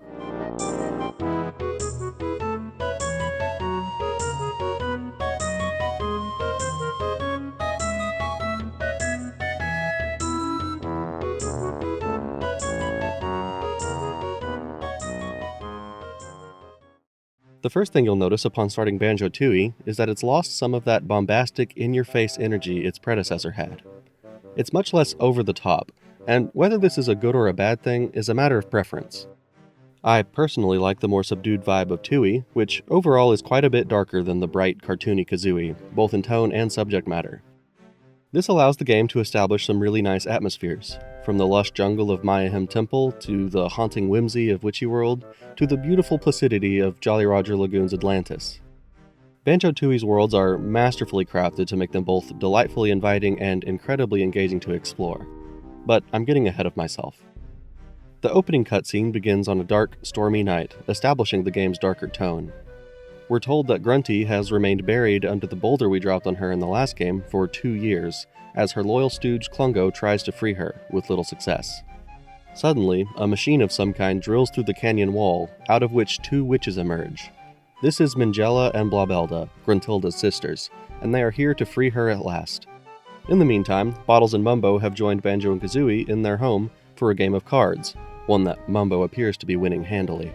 The first thing you'll notice upon starting Banjo-Tooie is that it's lost some of that bombastic, in-your-face energy its predecessor had. It's much less over-the-top, and whether this is a good or a bad thing is a matter of preference. I personally like the more subdued vibe of Tooie, which overall is quite a bit darker than the bright, cartoony Kazooie, both in tone and subject matter. This allows the game to establish some really nice atmospheres, from the lush jungle of Mayhem Temple, to the haunting whimsy of Witchy World, to the beautiful placidity of Jolly Roger Lagoon's Atlantis. Banjo-Tooie's worlds are masterfully crafted to make them both delightfully inviting and incredibly engaging to explore. But I'm getting ahead of myself. The opening cutscene begins on a dark, stormy night, establishing the game's darker tone. We're told that Grunty has remained buried under the boulder we dropped on her in the last game for 2 years, as her loyal stooge Klungo tries to free her, with little success. Suddenly, a machine of some kind drills through the canyon wall, out of which 2 witches emerge. This is Mingella and Blobelda, Gruntilda's sisters, and they are here to free her at last. In the meantime, Bottles and Mumbo have joined Banjo and Kazooie in their home for a game of cards, one that Mumbo appears to be winning handily.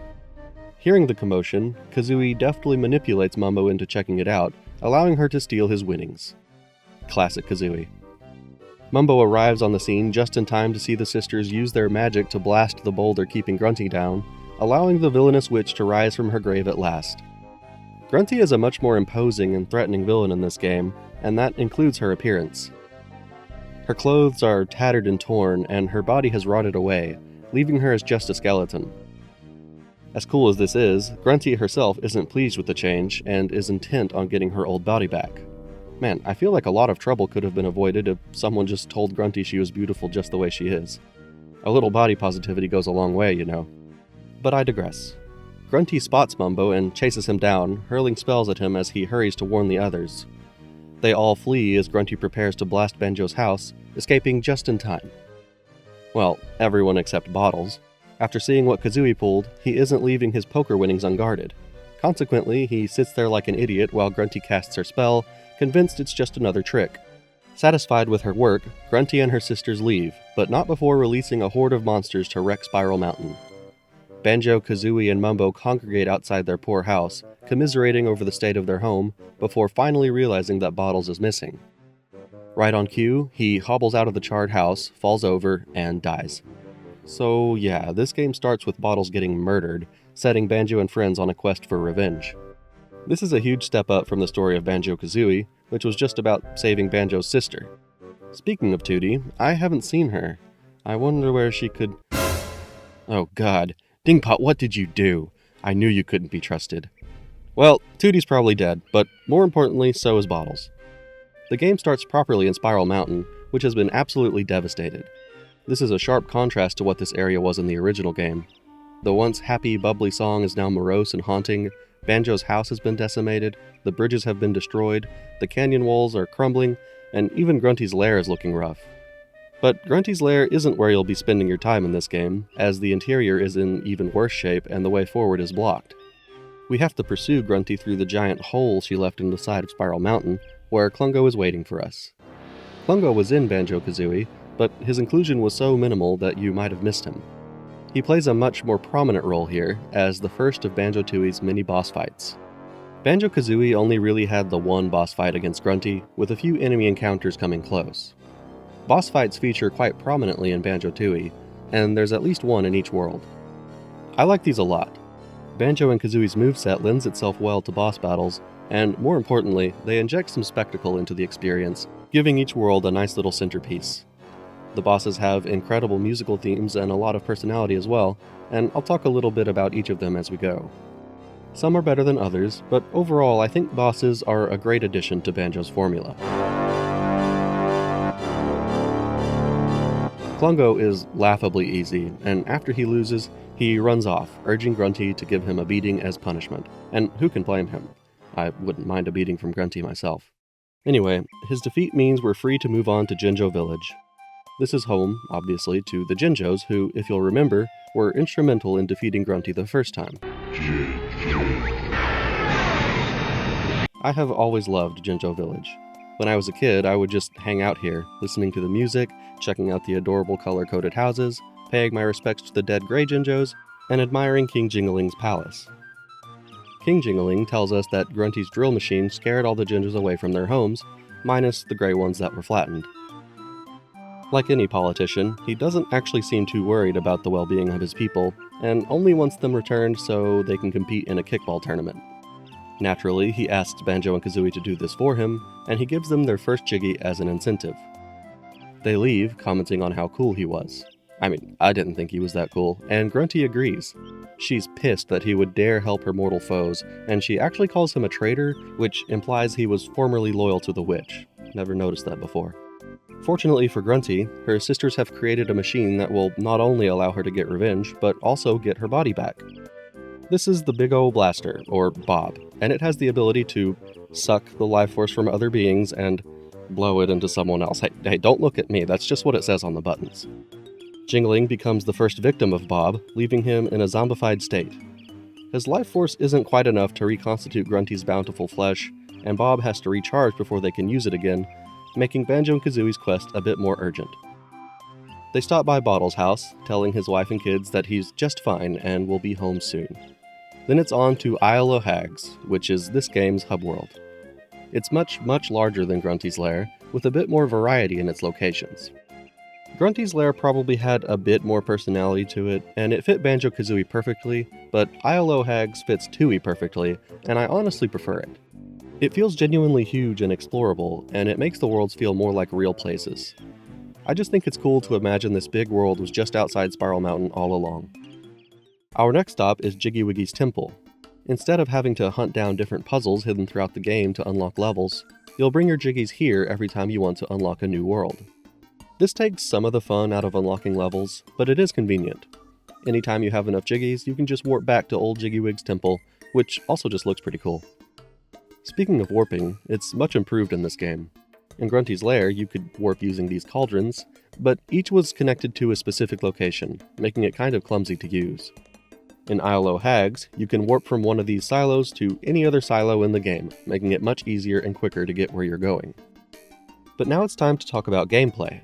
Hearing the commotion, Kazooie deftly manipulates Mumbo into checking it out, allowing her to steal his winnings. Classic Kazooie. Mumbo arrives on the scene just in time to see the sisters use their magic to blast the boulder keeping Grunty down, allowing the villainous witch to rise from her grave at last. Grunty is a much more imposing and threatening villain in this game, and that includes her appearance. Her clothes are tattered and torn, and her body has rotted away, leaving her as just a skeleton. As cool as this is, Grunty herself isn't pleased with the change, and is intent on getting her old body back. Man, I feel like a lot of trouble could have been avoided if someone just told Grunty she was beautiful just the way she is. A little body positivity goes a long way, you know. But I digress. Grunty spots Mumbo and chases him down, hurling spells at him as he hurries to warn the others. They all flee as Grunty prepares to blast Banjo's house, escaping just in time. Well, everyone except Bottles. After seeing what Kazooie pulled, he isn't leaving his poker winnings unguarded. Consequently, he sits there like an idiot while Grunty casts her spell, convinced it's just another trick. Satisfied with her work, Grunty and her sisters leave, but not before releasing a horde of monsters to wreck Spiral Mountain. Banjo, Kazooie, and Mumbo congregate outside their poor house, commiserating over the state of their home, before finally realizing that Bottles is missing. Right on cue, he hobbles out of the charred house, falls over, and dies. So yeah, this game starts with Bottles getting murdered, setting Banjo and friends on a quest for revenge. This is a huge step up from the story of Banjo-Kazooie, which was just about saving Banjo's sister. Speaking of Tootie, I haven't seen her. I wonder where she could... Oh god. Dingpot, what did you do? I knew you couldn't be trusted. Well, Tootie's probably dead, but more importantly, so is Bottles. The game starts properly in Spiral Mountain, which has been absolutely devastated. This is a sharp contrast to what this area was in the original game. The once happy, bubbly song is now morose and haunting, Banjo's house has been decimated, the bridges have been destroyed, the canyon walls are crumbling, and even Grunty's lair is looking rough. But Grunty's lair isn't where you'll be spending your time in this game, as the interior is in even worse shape and the way forward is blocked. We have to pursue Grunty through the giant hole she left in the side of Spiral Mountain, where Klungo is waiting for us. Klungo was in Banjo-Kazooie, but his inclusion was so minimal that you might have missed him. He plays a much more prominent role here, as the first of Banjo-Tooie's many boss fights. Banjo-Kazooie only really had the one boss fight against Grunty, with a few enemy encounters coming close. Boss fights feature quite prominently in Banjo-Tooie, and there's at least one in each world. I like these a lot. Banjo and Kazooie's moveset lends itself well to boss battles, and more importantly, they inject some spectacle into the experience, giving each world a nice little centerpiece. The bosses have incredible musical themes and a lot of personality as well, and I'll talk a little bit about each of them as we go. Some are better than others, but overall I think bosses are a great addition to Banjo's formula. Klungo is laughably easy, and after he loses, he runs off, urging Grunty to give him a beating as punishment. And who can blame him? I wouldn't mind a beating from Grunty myself. Anyway, his defeat means we're free to move on to Jinjo Village. This is home, obviously, to the Jinjos who, if you'll remember, were instrumental in defeating Grunty the first time. I have always loved Jinjo Village. When I was a kid, I would just hang out here, listening to the music, checking out the adorable color-coded houses, paying my respects to the dead Grey Jinjos, and admiring King Jingling's palace. King Jingling tells us that Grunty's drill machine scared all the Jinjos away from their homes, minus the gray ones that were flattened. Like any politician, he doesn't actually seem too worried about the well-being of his people, and only wants them returned so they can compete in a kickball tournament. Naturally, he asks Banjo and Kazooie to do this for him, and he gives them their first Jiggy as an incentive. They leave, commenting on how cool he was. I didn't think he was that cool, and Grunty agrees. She's pissed that he would dare help her mortal foes, and she actually calls him a traitor, which implies he was formerly loyal to the witch. Never noticed that before. Fortunately for Grunty, her sisters have created a machine that will not only allow her to get revenge, but also get her body back. This is the Big O Blaster, or Bob, and it has the ability to suck the life force from other beings and blow it into someone else. Hey, don't look at me, that's just what it says on the buttons. Jingling becomes the first victim of Bob, leaving him in a zombified state. His life force isn't quite enough to reconstitute Grunty's bountiful flesh, and Bob has to recharge before they can use it again, making Banjo and Kazooie's quest a bit more urgent. They stop by Bottle's house, telling his wife and kids that he's just fine and will be home soon. Then it's on to Isle o' Hags, which is this game's hub world. It's much larger than Grunty's lair, with a bit more variety in its locations. Grunty's lair probably had a bit more personality to it, and it fit Banjo-Kazooie perfectly, but Isle o' Hags fits Tooie perfectly, and I honestly prefer it. It feels genuinely huge and explorable, and it makes the worlds feel more like real places. I just think it's cool to imagine this big world was just outside Spiral Mountain all along. Our next stop is Jiggy Wiggy's temple. Instead of having to hunt down different puzzles hidden throughout the game to unlock levels, you'll bring your Jiggies here every time you want to unlock a new world. This takes some of the fun out of unlocking levels, but it is convenient. Anytime you have enough Jiggies, you can just warp back to old Jiggy Wig's temple, which also just looks pretty cool. Speaking of warping, it's much improved in this game. In Grunty's lair, you could warp using these cauldrons, but each was connected to a specific location, making it kind of clumsy to use. In Isle o' Hags, you can warp from one of these silos to any other silo in the game, making it much easier and quicker to get where you're going. But now it's time to talk about gameplay.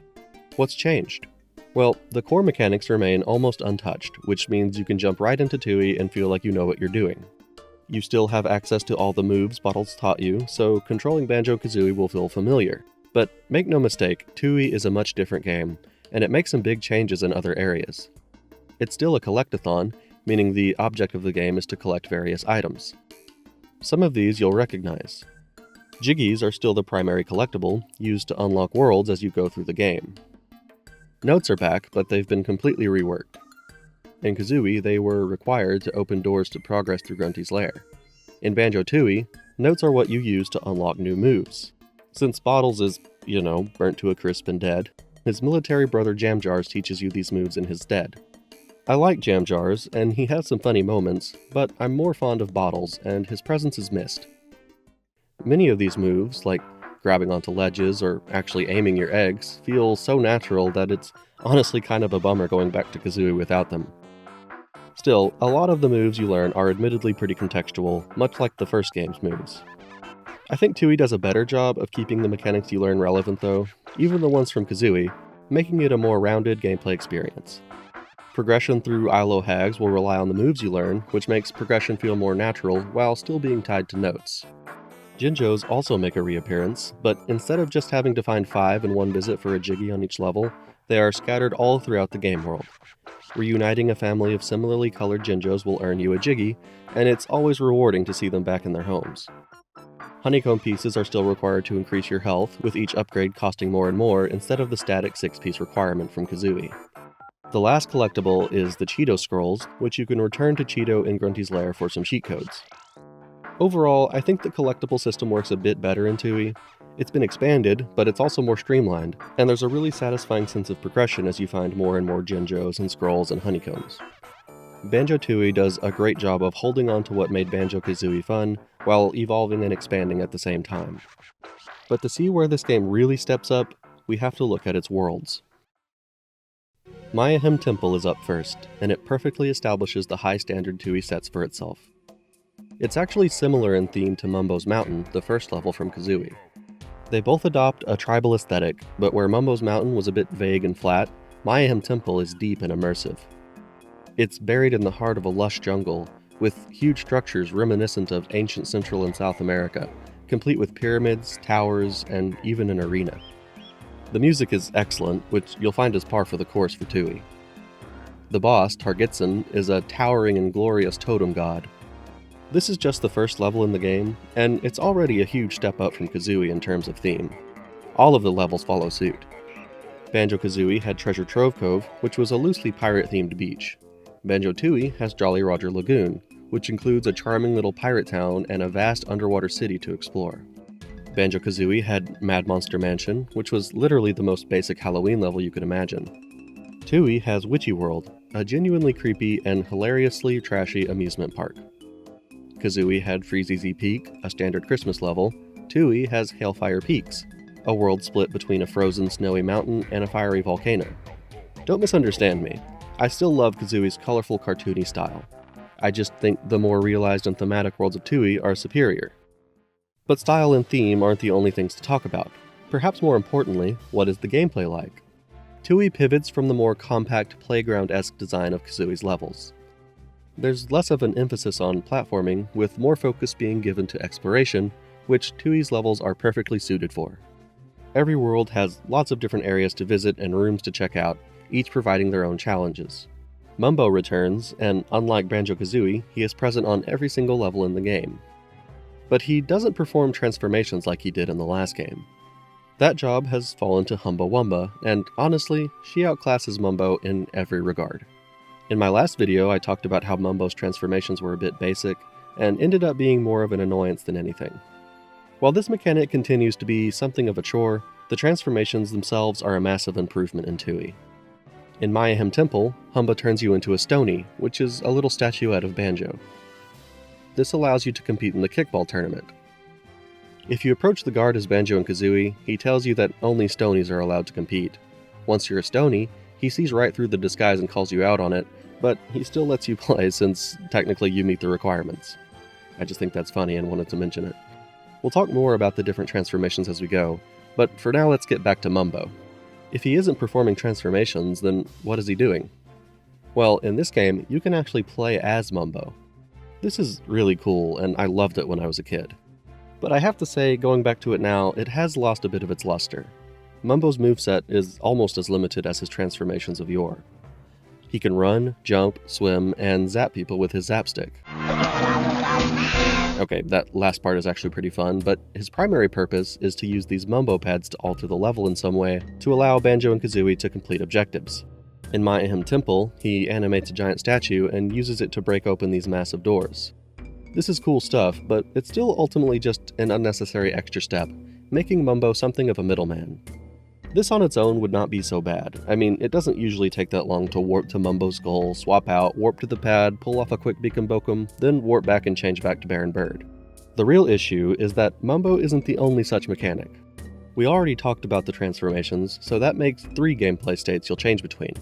What's changed? Well, the core mechanics remain almost untouched, which means you can jump right into Tooie and feel like you know what you're doing. You still have access to all the moves Bottles taught you, so controlling Banjo-Kazooie will feel familiar. But make no mistake, Tooie is a much different game, and it makes some big changes in other areas. It's still a collectathon, meaning the object of the game is to collect various items. Some of these you'll recognize. Jiggies are still the primary collectible, used to unlock worlds as you go through the game. Notes are back, but they've been completely reworked. In Kazooie, they were required to open doors to progress through Grunty's lair. In Banjo-Tooie, notes are what you use to unlock new moves. Since Bottles is, burnt to a crisp and dead, his military brother Jam Jars teaches you these moves in his stead. I like Jam Jars, and he has some funny moments, but I'm more fond of Bottles, and his presence is missed. Many of these moves, like grabbing onto ledges or actually aiming your eggs, feel so natural that it's honestly kind of a bummer going back to Kazooie without them. Still, a lot of the moves you learn are admittedly pretty contextual, much like the first game's moves. I think Tooie does a better job of keeping the mechanics you learn relevant though, even the ones from Kazooie, making it a more rounded gameplay experience. Progression through ILO hags will rely on the moves you learn, which makes progression feel more natural while still being tied to notes. Jinjos also make a reappearance, but instead of just having to find 5 in one visit for a Jiggy on each level, they are scattered all throughout the game world. Reuniting a family of similarly colored Jinjos will earn you a Jiggy, and it's always rewarding to see them back in their homes. Honeycomb pieces are still required to increase your health, with each upgrade costing more and more instead of the static 6-piece requirement from Kazooie. The last collectible is the Cheeto Scrolls, which you can return to Cheeto in Grunty's lair for some cheat codes. Overall, I think the collectible system works a bit better in Tooie. It's been expanded, but it's also more streamlined, and there's a really satisfying sense of progression as you find more and more Jinjos and Scrolls and Honeycombs. Banjo-Tooie does a great job of holding on to what made Banjo-Kazooie fun, while evolving and expanding at the same time. But to see where this game really steps up, we have to look at its worlds. Mayhem Temple is up first, and it perfectly establishes the high standard Tooie sets for itself. It's actually similar in theme to Mumbo's Mountain, the first level from Kazooie. They both adopt a tribal aesthetic, but where Mumbo's Mountain was a bit vague and flat, Mayhem Temple is deep and immersive. It's buried in the heart of a lush jungle, with huge structures reminiscent of ancient Central and South America, complete with pyramids, towers, and even an arena. The music is excellent, which you'll find is par for the course for Tooie. The boss, Targitson, is a towering and glorious totem god. This is just the first level in the game, and it's already a huge step up from Kazooie in terms of theme. All of the levels follow suit. Banjo-Kazooie had Treasure Trove Cove, which was a loosely pirate-themed beach. Banjo-Tooie has Jolly Roger Lagoon, which includes a charming little pirate town and a vast underwater city to explore. Banjo-Kazooie had Mad Monster Mansion, which was literally the most basic Halloween level you could imagine. Tooie has Witchy World, a genuinely creepy and hilariously trashy amusement park. Kazooie had Freezy Peak, a standard Christmas level. Tooie has Hailfire Peaks, a world split between a frozen snowy mountain and a fiery volcano. Don't misunderstand me, I still love Kazooie's colorful cartoony style. I just think the more realized and thematic worlds of Tooie are superior. But style and theme aren't the only things to talk about. Perhaps more importantly, what is the gameplay like? Tooie pivots from the more compact playground-esque design of Kazooie's levels. There's less of an emphasis on platforming, with more focus being given to exploration, which Tooie's levels are perfectly suited for. Every world has lots of different areas to visit and rooms to check out, each providing their own challenges. Mumbo returns, and unlike Banjo-Kazooie, he is present on every single level in the game. But he doesn't perform transformations like he did in the last game. That job has fallen to Humba Wumba, and honestly, she outclasses Mumbo in every regard. In my last video, I talked about how Mumbo's transformations were a bit basic, and ended up being more of an annoyance than anything. While this mechanic continues to be something of a chore, the transformations themselves are a massive improvement in Tooie. In Mayhem Temple, Humba turns you into a Stony, which is a little statuette of Banjo. This allows you to compete in the kickball tournament. If you approach the guard as Banjo and Kazooie, he tells you that only Stonies are allowed to compete. Once you're a Stony, he sees right through the disguise and calls you out on it, but he still lets you play since technically you meet the requirements. I just think that's funny and wanted to mention it. We'll talk more about the different transformations as we go, but for now let's get back to Mumbo. If he isn't performing transformations, then what is he doing? Well, in this game, you can actually play as Mumbo. This is really cool, and I loved it when I was a kid. But I have to say, going back to it now, it has lost a bit of its luster. Mumbo's moveset is almost as limited as his transformations of yore. He can run, jump, swim, and zap people with his zap stick. Okay, that last part is actually pretty fun, but his primary purpose is to use these mumbo pads to alter the level in some way to allow Banjo and Kazooie to complete objectives. In Mayhem Temple, he animates a giant statue and uses it to break open these massive doors. This is cool stuff, but it's still ultimately just an unnecessary extra step, making Mumbo something of a middleman. This on its own would not be so bad. I mean, it doesn't usually take that long to warp to Mumbo's skull, swap out, warp to the pad, pull off a quick beacon bokum, then warp back and change back to Baron Bird. The real issue is that Mumbo isn't the only such mechanic. We already talked about the transformations, so that makes 3 gameplay states you'll change between.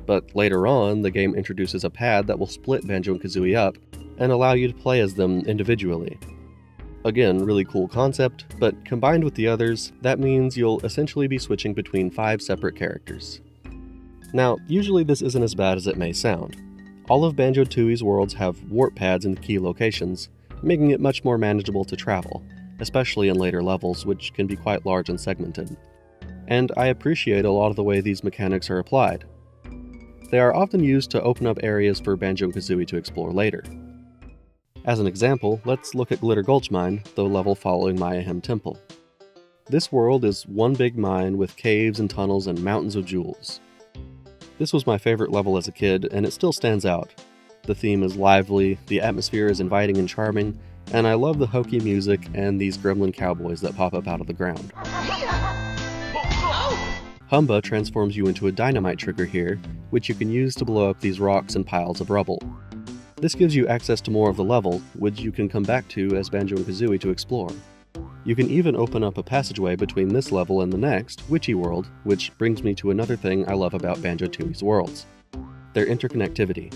But later on, the game introduces a pad that will split Banjo and Kazooie up and allow you to play as them individually. Again, really cool concept, but combined with the others, that means you'll essentially be switching between 5 separate characters. Now, usually this isn't as bad as it may sound. All of Banjo-Tooie's worlds have warp pads in key locations, making it much more manageable to travel, especially in later levels, which can be quite large and segmented. And I appreciate a lot of the way these mechanics are applied. They are often used to open up areas for Banjo and Kazooie to explore later. As an example, let's look at Glitter Gulch Mine, the level following Mayhem Temple. This world is one big mine with caves and tunnels and mountains of jewels. This was my favorite level as a kid, and it still stands out. The theme is lively, the atmosphere is inviting and charming, and I love the hokey music and these gremlin cowboys that pop up out of the ground. Humba transforms you into a dynamite trigger here, which you can use to blow up these rocks and piles of rubble. This gives you access to more of the level, which you can come back to as Banjo and Kazooie to explore. You can even open up a passageway between this level and the next, Witchy World, which brings me to another thing I love about Banjo-Tooie's worlds: their interconnectivity.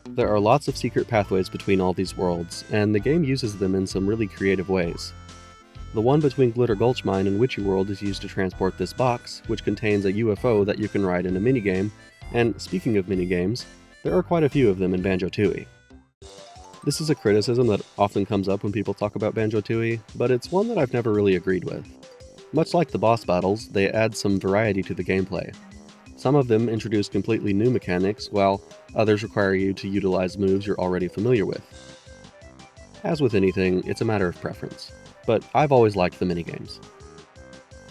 There are lots of secret pathways between all these worlds, and the game uses them in some really creative ways. The one between Glitter Gulch Mine and Witchy World is used to transport this box, which contains a UFO that you can ride in a minigame, and speaking of minigames, there are quite a few of them in Banjo-Tooie. This is a criticism that often comes up when people talk about Banjo-Tooie, but it's one that I've never really agreed with. Much like the boss battles, they add some variety to the gameplay. Some of them introduce completely new mechanics, while others require you to utilize moves you're already familiar with. As with anything, it's a matter of preference, but I've always liked the minigames.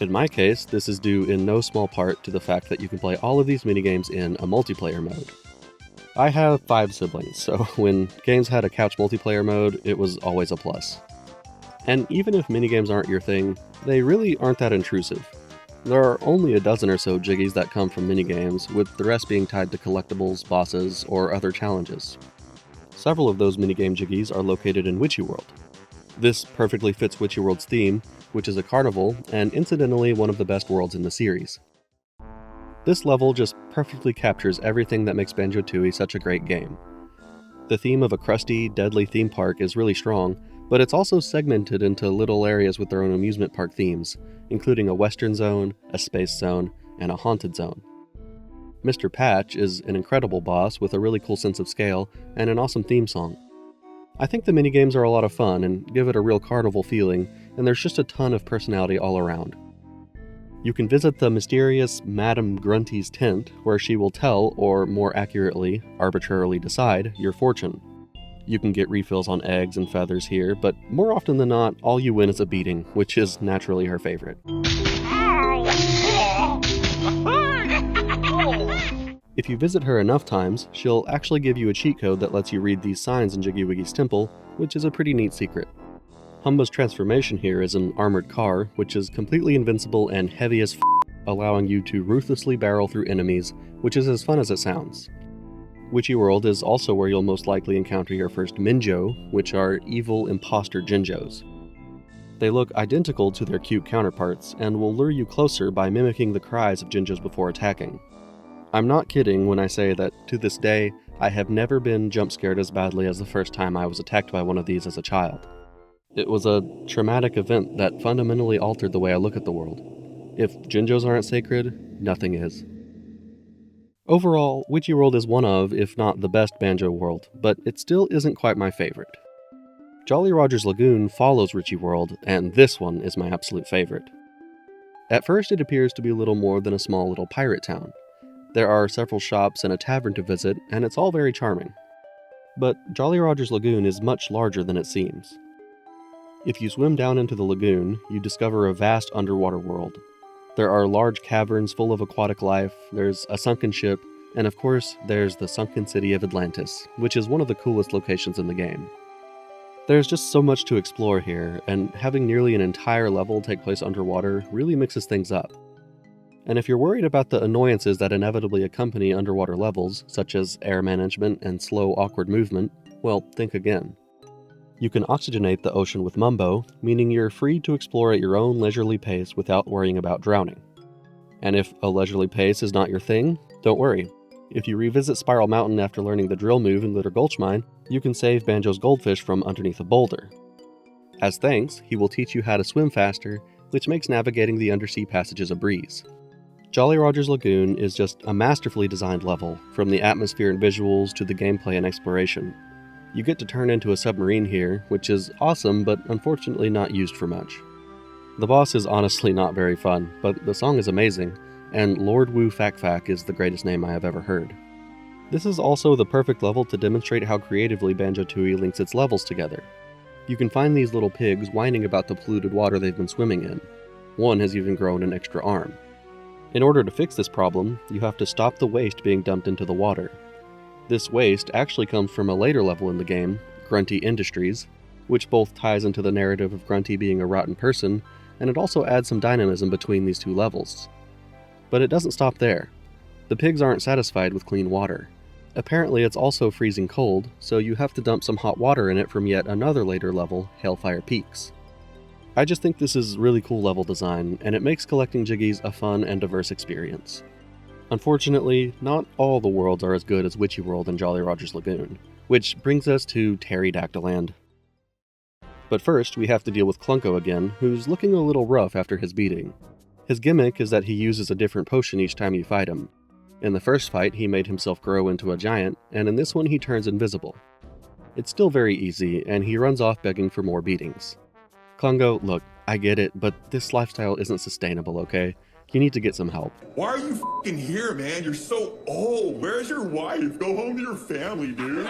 In my case, this is due in no small part to the fact that you can play all of these minigames in a multiplayer mode. I have 5 siblings, so when games had a couch multiplayer mode, it was always a plus. And even if minigames aren't your thing, they really aren't that intrusive. There are only a dozen or so jiggies that come from minigames, with the rest being tied to collectibles, bosses, or other challenges. Several of those minigame jiggies are located in Witchy World. This perfectly fits Witchy World's theme, which is a carnival, and incidentally one of the best worlds in the series. This level just perfectly captures everything that makes Banjo-Tooie such a great game. The theme of a crusty, deadly theme park is really strong, but it's also segmented into little areas with their own amusement park themes, including a western zone, a space zone, and a haunted zone. Mr. Patch is an incredible boss with a really cool sense of scale and an awesome theme song. I think the minigames are a lot of fun and give it a real carnival feeling, and there's just a ton of personality all around. You can visit the mysterious Madame Grunty's tent, where she will tell, or more accurately, arbitrarily decide, your fortune. You can get refills on eggs and feathers here, but more often than not, all you win is a beating, which is naturally her favorite. If you visit her enough times, she'll actually give you a cheat code that lets you read these signs in Jiggy Wiggy's temple, which is a pretty neat secret. Humba's transformation here is an armored car, which is completely invincible and heavy as allowing you to ruthlessly barrel through enemies, which is as fun as it sounds. Witchy World is also where you'll most likely encounter your first Minjo, which are evil imposter Jinjos. They look identical to their cute counterparts, and will lure you closer by mimicking the cries of Jinjos before attacking. I'm not kidding when I say that, to this day, I have never been jump scared as badly as the first time I was attacked by one of these as a child. It was a traumatic event that fundamentally altered the way I look at the world. If Jinjos aren't sacred, nothing is. Overall, Witchy World is one of, if not the best Banjo world, but it still isn't quite my favorite. Jolly Roger's Lagoon follows Witchy World, and this one is my absolute favorite. At first it appears to be little more than a small little pirate town. There are several shops and a tavern to visit, and it's all very charming. But Jolly Roger's Lagoon is much larger than it seems. If you swim down into the lagoon, you discover a vast underwater world. There are large caverns full of aquatic life, there's a sunken ship, and of course, there's the sunken city of Atlantis, which is one of the coolest locations in the game. There's just so much to explore here, and having nearly an entire level take place underwater really mixes things up. And if you're worried about the annoyances that inevitably accompany underwater levels, such as air management and slow, awkward movement, well, think again. You can oxygenate the ocean with Mumbo, meaning you're free to explore at your own leisurely pace without worrying about drowning. And if a leisurely pace is not your thing, don't worry. If you revisit Spiral Mountain after learning the drill move in Litter Gulch Mine, you can save Banjo's goldfish from underneath a boulder. As thanks, he will teach you how to swim faster, which makes navigating the undersea passages a breeze. Jolly Roger's Lagoon is just a masterfully designed level, from the atmosphere and visuals to the gameplay and exploration. You get to turn into a submarine here, which is awesome but unfortunately not used for much. The boss is honestly not very fun, but the song is amazing, and Lord Wu Fak Fak is the greatest name I have ever heard. This is also the perfect level to demonstrate how creatively Banjo-Tooie links its levels together. You can find these little pigs whining about the polluted water they've been swimming in. One has even grown an extra arm. In order to fix this problem, you have to stop the waste being dumped into the water. This waste actually comes from a later level in the game, Grunty Industries, which both ties into the narrative of Grunty being a rotten person, and it also adds some dynamism between these two levels. But it doesn't stop there. The pigs aren't satisfied with clean water. Apparently it's also freezing cold, so you have to dump some hot water in it from yet another later level, Hailfire Peaks. I just think this is really cool level design, and it makes collecting Jiggies a fun and diverse experience. Unfortunately, not all the worlds are as good as Witchy World and Jolly Roger's Lagoon, which brings us to Pterodactyland. But first, we have to deal with Clunko again, who's looking a little rough after his beating. His gimmick is that he uses a different potion each time you fight him. In the first fight, he made himself grow into a giant, and in this one he turns invisible. It's still very easy, and he runs off begging for more beatings. Clunko, look, I get it, but this lifestyle isn't sustainable, okay? You need to get some help. Why are you f***ing here, man? You're so old. Where's your wife? Go home to your family, dude.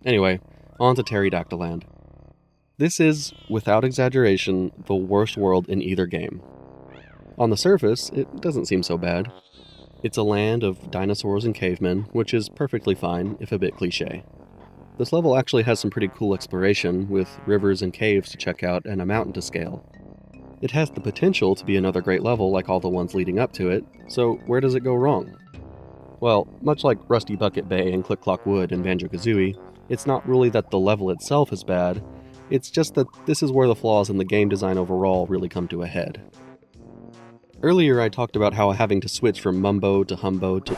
Anyway, on to Pterodactyland. This is, without exaggeration, the worst world in either game. On the surface, it doesn't seem so bad. It's a land of dinosaurs and cavemen, which is perfectly fine, if a bit cliché. This level actually has some pretty cool exploration, with rivers and caves to check out and a mountain to scale. It has the potential to be another great level like all the ones leading up to it, so where does it go wrong? Well, much like Rusty Bucket Bay and Click Clock Wood in Banjo-Kazooie, it's not really that the level itself is bad, it's just that this is where the flaws in the game design overall really come to a head. Earlier I talked about how having to switch from Mumbo to Humbo to...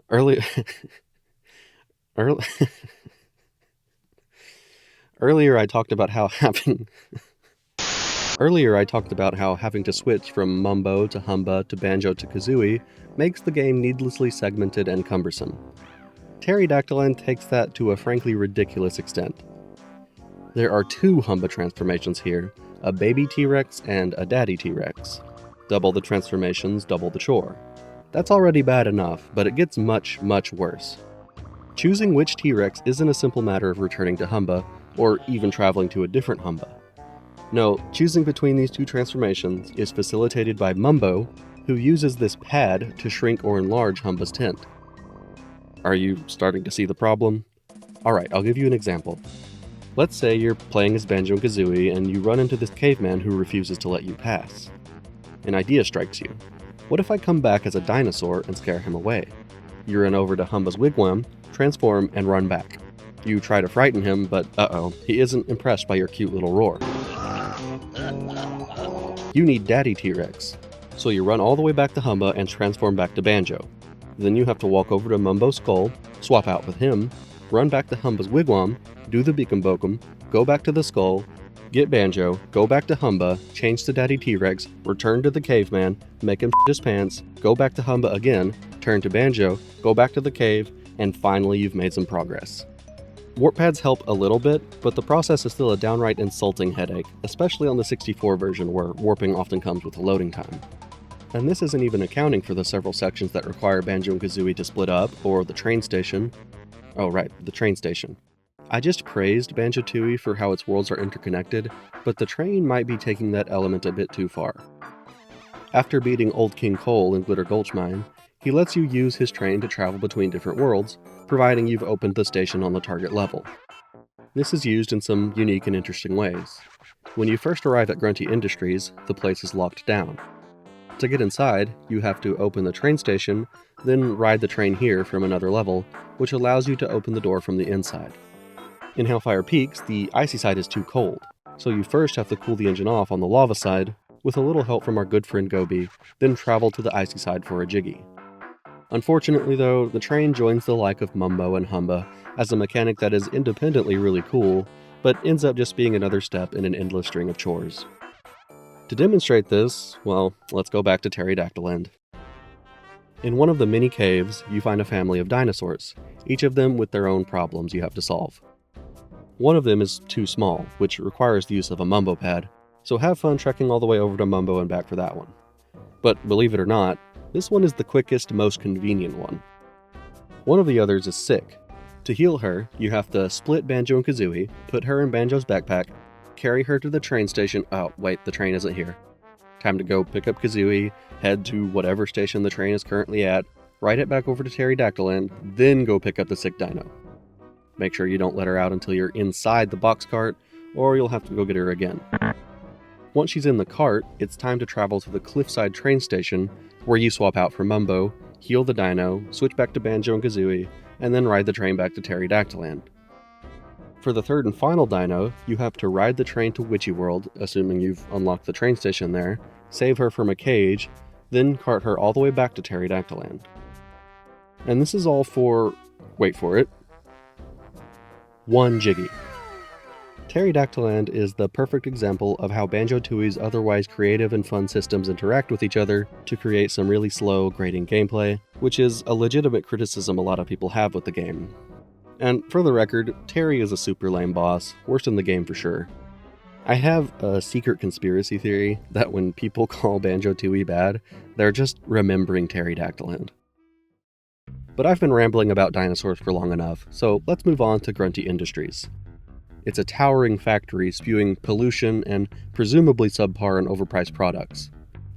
Earlier I talked about how having to switch from Mumbo to Humba to Banjo to Kazooie makes the game needlessly segmented and cumbersome. Pterodactyland takes that to a frankly ridiculous extent. There are two Humba transformations here, a baby T-Rex and a daddy T-Rex. Double the transformations, double the chore. That's already bad enough, but it gets much, much worse. Choosing which T-Rex isn't a simple matter of returning to Humba, or even traveling to a different Humba. No, choosing between these two transformations is facilitated by Mumbo, who uses this pad to shrink or enlarge Humba's tent. Are you starting to see the problem? Alright, I'll give you an example. Let's say you're playing as Banjo-Kazooie and you run into this caveman who refuses to let you pass. An idea strikes you. What if I come back as a dinosaur and scare him away? You run over to Humba's wigwam, transform, and run back. You try to frighten him, but uh-oh, he isn't impressed by your cute little roar. You need Daddy T-Rex, so you run all the way back to Humba and transform back to Banjo. Then you have to walk over to Mumbo's skull, swap out with him, run back to Humba's wigwam, do the beacon bokum, go back to the skull, get Banjo, go back to Humba, change to Daddy T-Rex, return to the caveman, make him his pants, go back to Humba again, turn to Banjo, go back to the cave, and finally you've made some progress. Warp pads help a little bit, but the process is still a downright insulting headache, especially on the 64 version where warping often comes with a loading time. And this isn't even accounting for the several sections that require Banjo and Kazooie to split up, or the train station. Oh right, the train station. I just praised Banjo-Tooie for how its worlds are interconnected, but the train might be taking that element a bit too far. After beating Old King Cole in Glitter Gulch Mine, he lets you use his train to travel between different worlds, providing you've opened the station on the target level. This is used in some unique and interesting ways. When you first arrive at Grunty Industries, the place is locked down. To get inside, you have to open the train station, then ride the train here from another level, which allows you to open the door from the inside. In Hellfire Peaks, the icy side is too cold, so you first have to cool the engine off on the lava side, with a little help from our good friend Gobi, then travel to the icy side for a jiggy. Unfortunately though, the train joins the like of Mumbo and Humba as a mechanic that is independently really cool, but ends up just being another step in an endless string of chores. To demonstrate this, well, let's go back to Pterodactyland. In one of the many caves, you find a family of dinosaurs, each of them with their own problems you have to solve. One of them is too small, which requires the use of a Mumbo pad, so have fun trekking all the way over to Mumbo and back for that one. But believe it or not, this one is the quickest, most convenient one. One of the others is sick. To heal her, you have to split Banjo and Kazooie, put her in Banjo's backpack, carry her to the train station. Oh, wait, the train isn't here. Time to go pick up Kazooie, head to whatever station the train is currently at, ride it back over to Pterodactyland, then go pick up the sick dino. Make sure you don't let her out until you're inside the box cart, or you'll have to go get her again. Once she's in the cart, it's time to travel to the cliffside train station, where you swap out for Mumbo, heal the dino, switch back to Banjo and Kazooie, and then ride the train back to Pterodactyland. For the third and final dino, you have to ride the train to Witchy World, assuming you've unlocked the train station there, save her from a cage, then cart her all the way back to Pterodactyland. And this is all for, wait for it, 1 Jiggy. Pterodactyland is the perfect example of how Banjo-Tooie's otherwise creative and fun systems interact with each other to create some really slow, grating gameplay, which is a legitimate criticism a lot of people have with the game. And for the record, Terry is a super lame boss, worst in the game for sure. I have a secret conspiracy theory that when people call Banjo-Tooie bad, they're just remembering Pterodactyland. But I've been rambling about dinosaurs for long enough, so let's move on to Grunty Industries. It's a towering factory spewing pollution and presumably subpar and overpriced products.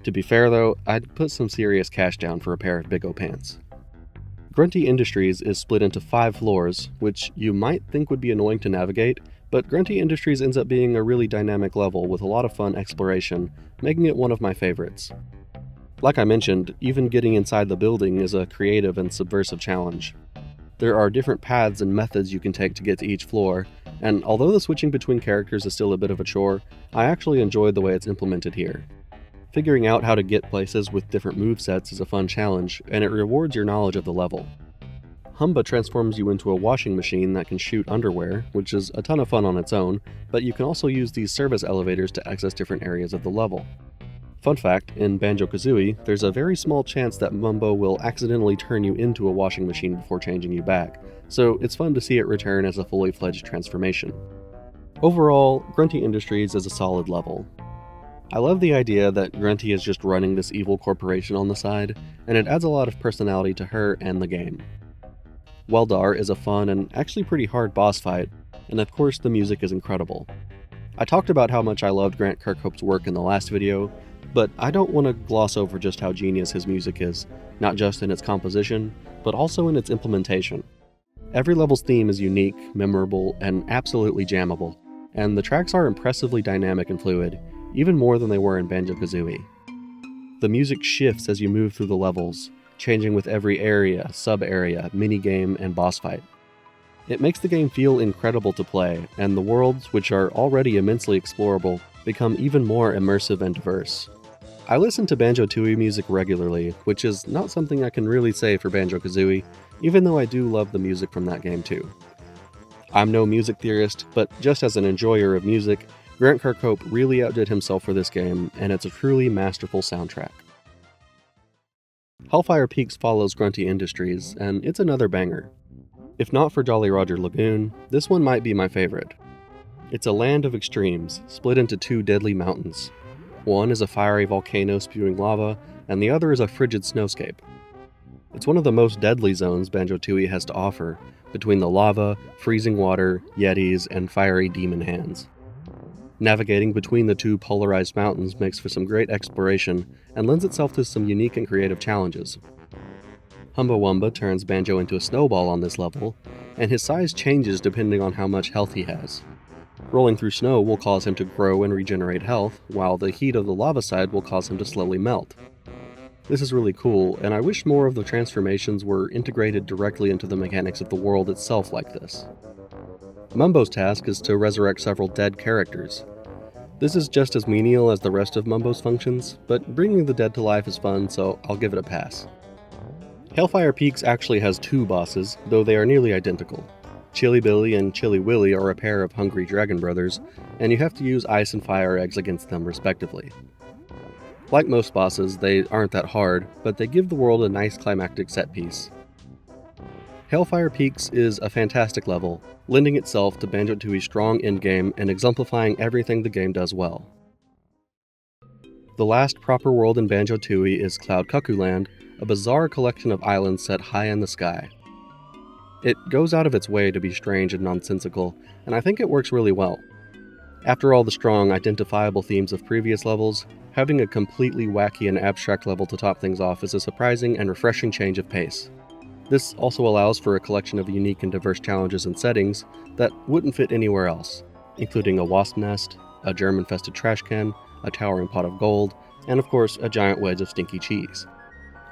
To be fair though, I'd put some serious cash down for a pair of Big O pants. Grunty Industries is split into 5 floors, which you might think would be annoying to navigate, but Grunty Industries ends up being a really dynamic level with a lot of fun exploration, making it one of my favorites. Like I mentioned, even getting inside the building is a creative and subversive challenge. There are different paths and methods you can take to get to each floor, and although the switching between characters is still a bit of a chore, I actually enjoyed the way it's implemented here. Figuring out how to get places with different movesets is a fun challenge, and it rewards your knowledge of the level. Humba transforms you into a washing machine that can shoot underwear, which is a ton of fun on its own, but you can also use these service elevators to access different areas of the level. Fun fact, in Banjo-Kazooie, there's a very small chance that Mumbo will accidentally turn you into a washing machine before changing you back, so it's fun to see it return as a fully fledged transformation. Overall, Grunty Industries is a solid level. I love the idea that Grunty is just running this evil corporation on the side, and it adds a lot of personality to her and the game. Weldar is a fun and actually pretty hard boss fight, and of course the music is incredible. I talked about how much I loved Grant Kirkhope's work in the last video, but I don't want to gloss over just how genius his music is, not just in its composition, but also in its implementation. Every level's theme is unique, memorable, and absolutely jammable, and the tracks are impressively dynamic and fluid, even more than they were in Banjo-Kazooie. The music shifts as you move through the levels, changing with every area, sub-area, minigame, and boss fight. It makes the game feel incredible to play, and the worlds, which are already immensely explorable, become even more immersive and diverse. I listen to Banjo-Tooie music regularly, which is not something I can really say for Banjo-Kazooie, even though I do love the music from that game too. I'm no music theorist, but just as an enjoyer of music, Grant Kirkhope really outdid himself for this game, and it's a truly masterful soundtrack. Hellfire Peaks follows Grunty Industries, and it's another banger. If not for Jolly Roger Lagoon, this one might be my favorite. It's a land of extremes, split into 2 deadly mountains. One is a fiery volcano spewing lava, and the other is a frigid snowscape. It's one of the most deadly zones Banjo-Tooie has to offer, between the lava, freezing water, yetis, and fiery demon hands. Navigating between the two polarized mountains makes for some great exploration and lends itself to some unique and creative challenges. Humbawamba turns Banjo into a snowball on this level, and his size changes depending on how much health he has. Rolling through snow will cause him to grow and regenerate health, while the heat of the lava side will cause him to slowly melt. This is really cool, and I wish more of the transformations were integrated directly into the mechanics of the world itself like this. Mumbo's task is to resurrect several dead characters. This is just as menial as the rest of Mumbo's functions, but bringing the dead to life is fun, so I'll give it a pass. Hellfire Peaks actually has two bosses, though they are nearly identical. Chili Billy and Chili Willy are a pair of hungry dragon brothers, and you have to use ice and fire eggs against them respectively. Like most bosses, they aren't that hard, but they give the world a nice climactic set piece. Hellfire Peaks is a fantastic level, lending itself to Banjo-Tooie's strong endgame and exemplifying everything the game does well. The last proper world in Banjo-Tooie is Cloud Cuckoo Land, a bizarre collection of islands set high in the sky. It goes out of its way to be strange and nonsensical, and I think it works really well. After all the strong, identifiable themes of previous levels, having a completely wacky and abstract level to top things off is a surprising and refreshing change of pace. This also allows for a collection of unique and diverse challenges and settings that wouldn't fit anywhere else, including a wasp nest, a germ-infested trash can, a towering pot of gold, and of course a giant wedge of stinky cheese.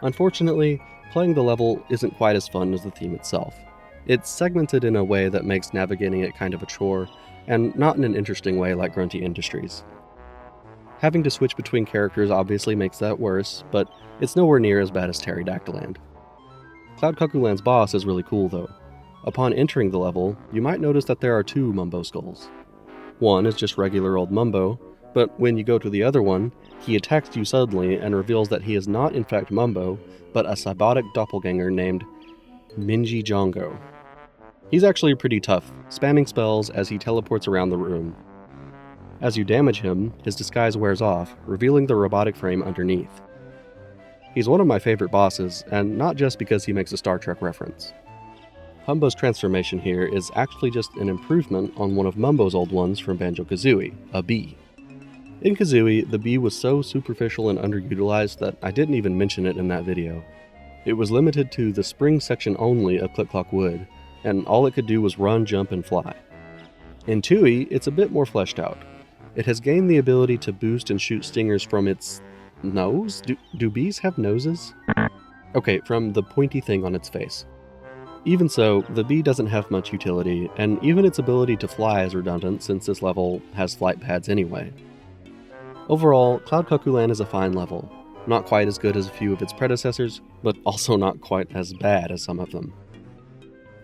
Unfortunately, playing the level isn't quite as fun as the theme itself. It's segmented in a way that makes navigating it kind of a chore, and not in an interesting way like Grunty Industries. Having to switch between characters obviously makes that worse, but it's nowhere near as bad as Pterodactyland. Cloud Cuckoo Land's boss is really cool though. Upon entering the level, you might notice that there are two Mumbo skulls. One is just regular old Mumbo, but when you go to the other one, he attacks you suddenly and reveals that he is not in fact Mumbo, but a cybotic doppelganger named Minji Jongo. He's actually pretty tough, spamming spells as he teleports around the room. As you damage him, his disguise wears off, revealing the robotic frame underneath. He's one of my favorite bosses, and not just because he makes a Star Trek reference. Humbo's transformation here is actually just an improvement on one of Mumbo's old ones from Banjo-Kazooie, a bee. In Kazooie, the bee was so superficial and underutilized that I didn't even mention it in that video. It was limited to the spring section only of Click Clock Wood, and all it could do was run, jump, and fly. In Tooie, it's a bit more fleshed out. It has gained the ability to boost and shoot stingers from its nose? Do bees have noses? Okay, from the pointy thing on its face. Even so, the bee doesn't have much utility, and even its ability to fly is redundant since this level has flight pads anyway. Overall, Cloud Cuckoo Land is a fine level. Not quite as good as a few of its predecessors, but also not quite as bad as some of them.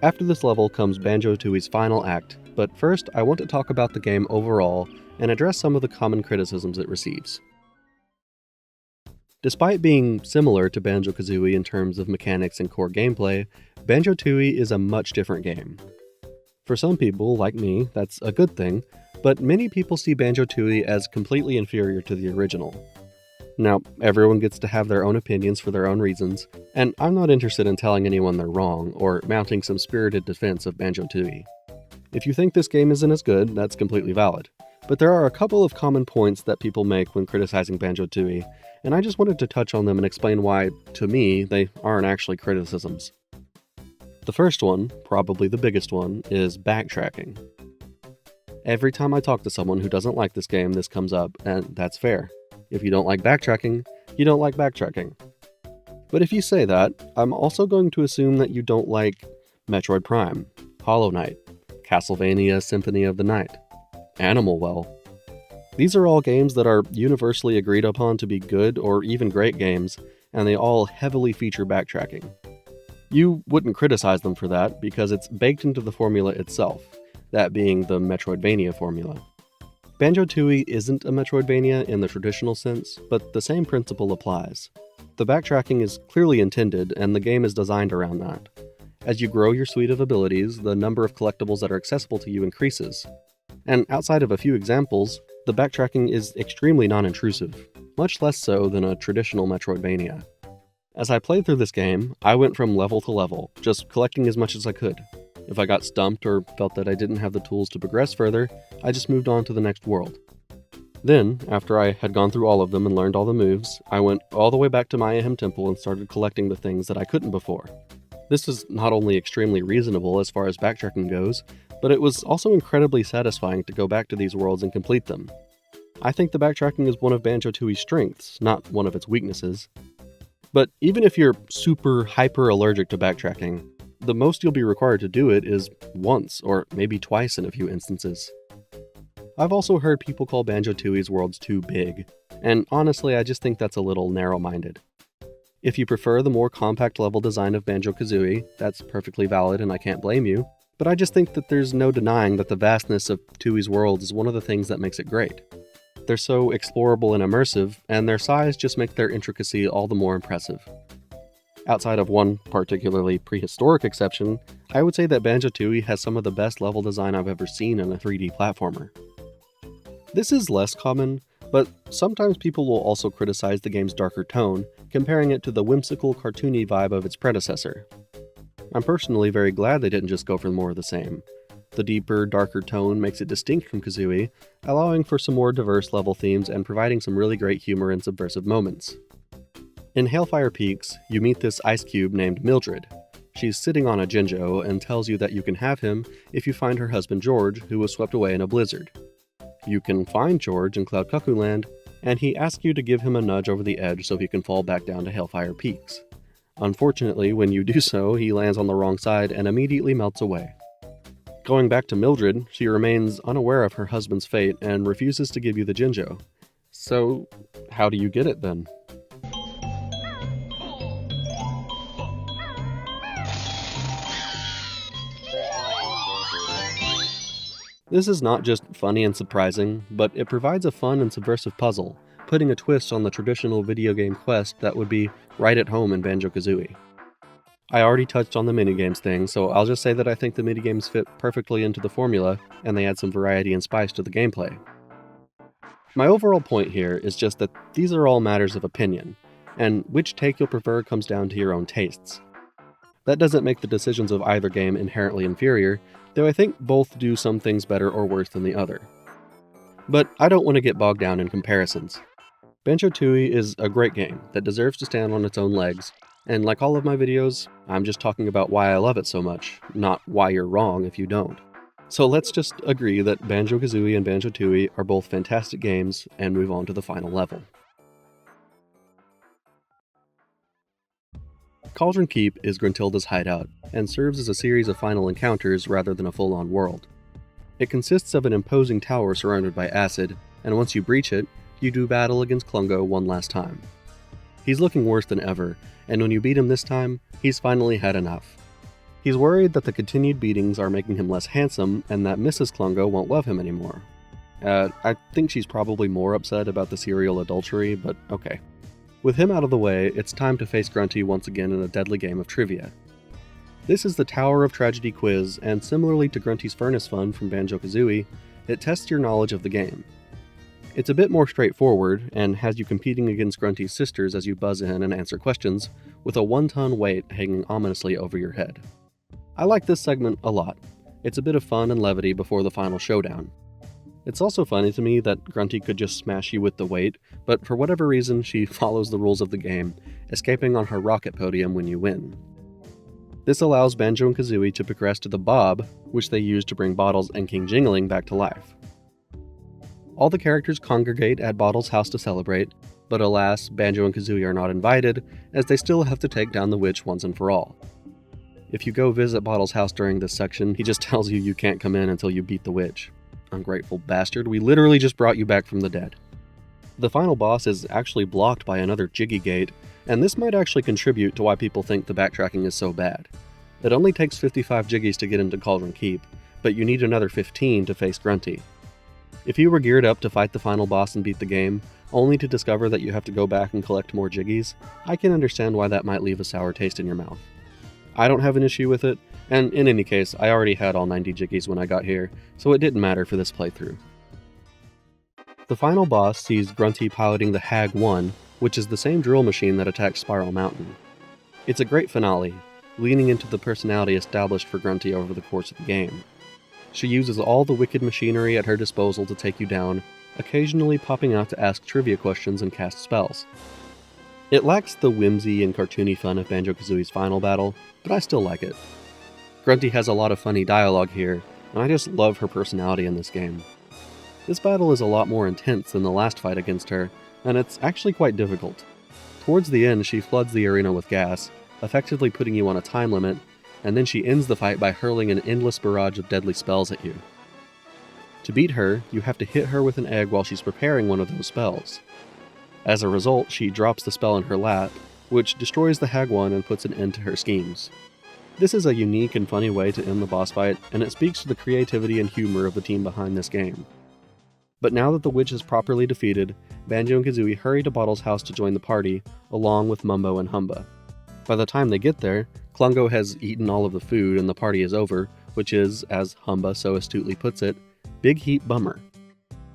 After this level comes Banjo-Tooie's final act, but first I want to talk about the game overall and address some of the common criticisms it receives. Despite being similar to Banjo-Kazooie in terms of mechanics and core gameplay, Banjo-Tooie is a much different game. For some people, like me, that's a good thing, but many people see Banjo-Tooie as completely inferior to the original. Now, everyone gets to have their own opinions for their own reasons, and I'm not interested in telling anyone they're wrong or mounting some spirited defense of Banjo-Tooie. If you think this game isn't as good, that's completely valid. But there are a couple of common points that people make when criticizing Banjo-Tooie, and I just wanted to touch on them and explain why, to me, they aren't actually criticisms. The first one, probably the biggest one, is backtracking. Every time I talk to someone who doesn't like this game, this comes up, and that's fair. If you don't like backtracking, you don't like backtracking. But if you say that, I'm also going to assume that you don't like Metroid Prime, Hollow Knight, Castlevania Symphony of the Night, Animal Well. These are all games that are universally agreed upon to be good or even great games, and they all heavily feature backtracking. You wouldn't criticize them for that because it's baked into the formula itself, that being the Metroidvania formula. Banjo-Tooie isn't a Metroidvania in the traditional sense, but the same principle applies. The backtracking is clearly intended, and the game is designed around that. As you grow your suite of abilities, the number of collectibles that are accessible to you increases. And outside of a few examples, the backtracking is extremely non-intrusive, much less so than a traditional Metroidvania. As I played through this game, I went from level to level, just collecting as much as I could. If I got stumped or felt that I didn't have the tools to progress further, I just moved on to the next world. Then, after I had gone through all of them and learned all the moves, I went all the way back to Mayhem Temple and started collecting the things that I couldn't before. This was not only extremely reasonable as far as backtracking goes, but it was also incredibly satisfying to go back to these worlds and complete them. I think the backtracking is one of Banjo-Tooie's strengths, not one of its weaknesses. But even if you're super hyper allergic to backtracking, the most you'll be required to do it is once, or maybe twice in a few instances. I've also heard people call Banjo-Tooie's worlds too big, and honestly I just think that's a little narrow-minded. If you prefer the more compact level design of Banjo-Kazooie, that's perfectly valid and I can't blame you, but I just think that there's no denying that the vastness of Tooie's worlds is one of the things that makes it great. They're so explorable and immersive, and their size just makes their intricacy all the more impressive. Outside of one particularly prehistoric exception, I would say that Banjo-Tooie has some of the best level design I've ever seen in a 3D platformer. This is less common, but sometimes people will also criticize the game's darker tone, comparing it to the whimsical, cartoony vibe of its predecessor. I'm personally very glad they didn't just go for more of the same. The deeper, darker tone makes it distinct from Kazooie, allowing for some more diverse level themes and providing some really great humor and subversive moments. In Hailfire Peaks, you meet this ice cube named Mildred. She's sitting on a Jinjo and tells you that you can have him if you find her husband George, who was swept away in a blizzard. You can find George in Cloud Cuckoo Land, and he asks you to give him a nudge over the edge so he can fall back down to Hailfire Peaks. Unfortunately, when you do so, he lands on the wrong side and immediately melts away. Going back to Mildred, she remains unaware of her husband's fate and refuses to give you the Jinjo. So, how do you get it then? This is not just funny and surprising, but it provides a fun and subversive puzzle, putting a twist on the traditional video game quest that would be right at home in Banjo-Kazooie. I already touched on the minigames thing, so I'll just say that I think the minigames fit perfectly into the formula, and they add some variety and spice to the gameplay. My overall point here is just that these are all matters of opinion, and which take you'll prefer comes down to your own tastes. That doesn't make the decisions of either game inherently inferior, though I think both do some things better or worse than the other. But I don't want to get bogged down in comparisons. Banjo-Tooie is a great game that deserves to stand on its own legs, and like all of my videos, I'm just talking about why I love it so much, not why you're wrong if you don't. So let's just agree that Banjo-Kazooie and Banjo-Tooie are both fantastic games, and move on to the final level. Cauldron Keep is Gruntilda's hideout, and serves as a series of final encounters rather than a full-on world. It consists of an imposing tower surrounded by acid, and once you breach it, you do battle against Klungo one last time. He's looking worse than ever, and when you beat him this time, he's finally had enough. He's worried that the continued beatings are making him less handsome, and that Mrs. Klungo won't love him anymore. I think she's probably more upset about the serial adultery, but okay. With him out of the way, it's time to face Grunty once again in a deadly game of trivia. This is the Tower of Tragedy quiz, and similarly to Grunty's Furnace Fun from Banjo-Kazooie, it tests your knowledge of the game. It's a bit more straightforward, and has you competing against Grunty's sisters as you buzz in and answer questions, with a 1-ton weight hanging ominously over your head. I like this segment a lot. It's a bit of fun and levity before the final showdown. It's also funny to me that Grunty could just smash you with the weight, but for whatever reason she follows the rules of the game, escaping on her rocket podium when you win. This allows Banjo and Kazooie to progress to the Bob, which they use to bring Bottles and King Jingling back to life. All the characters congregate at Bottles' house to celebrate, but alas, Banjo and Kazooie are not invited, as they still have to take down the witch once and for all. If you go visit Bottles' house during this section, he just tells you you can't come in until you beat the witch. Ungrateful bastard, we literally just brought you back from the dead. The final boss is actually blocked by another Jiggy Gate, and this might actually contribute to why people think the backtracking is so bad. It only takes 55 Jiggies to get into Cauldron Keep, but you need another 15 to face Grunty. If you were geared up to fight the final boss and beat the game, only to discover that you have to go back and collect more Jiggies, I can understand why that might leave a sour taste in your mouth. I don't have an issue with it, and in any case, I already had all 90 Jiggies when I got here, so it didn't matter for this playthrough. The final boss sees Grunty piloting the Hag 1, which is the same drill machine that attacks Spiral Mountain. It's a great finale, leaning into the personality established for Grunty over the course of the game. She uses all the wicked machinery at her disposal to take you down, occasionally popping out to ask trivia questions and cast spells. It lacks the whimsy and cartoony fun of Banjo-Kazooie's final battle, but I still like it. Grunty has a lot of funny dialogue here, and I just love her personality in this game. This battle is a lot more intense than the last fight against her, and it's actually quite difficult. Towards the end, she floods the arena with gas, effectively putting you on a time limit, and then she ends the fight by hurling an endless barrage of deadly spells at you. To beat her, you have to hit her with an egg while she's preparing one of those spells. As a result, she drops the spell in her lap, which destroys the Hag-1 and puts an end to her schemes. This is a unique and funny way to end the boss fight, and it speaks to the creativity and humor of the team behind this game. But now that the witch is properly defeated, Banjo and Kazooie hurry to Bottle's house to join the party, along with Mumbo and Humba. By the time they get there, Klungo has eaten all of the food and the party is over, which is, as Humba so astutely puts it, big heat bummer.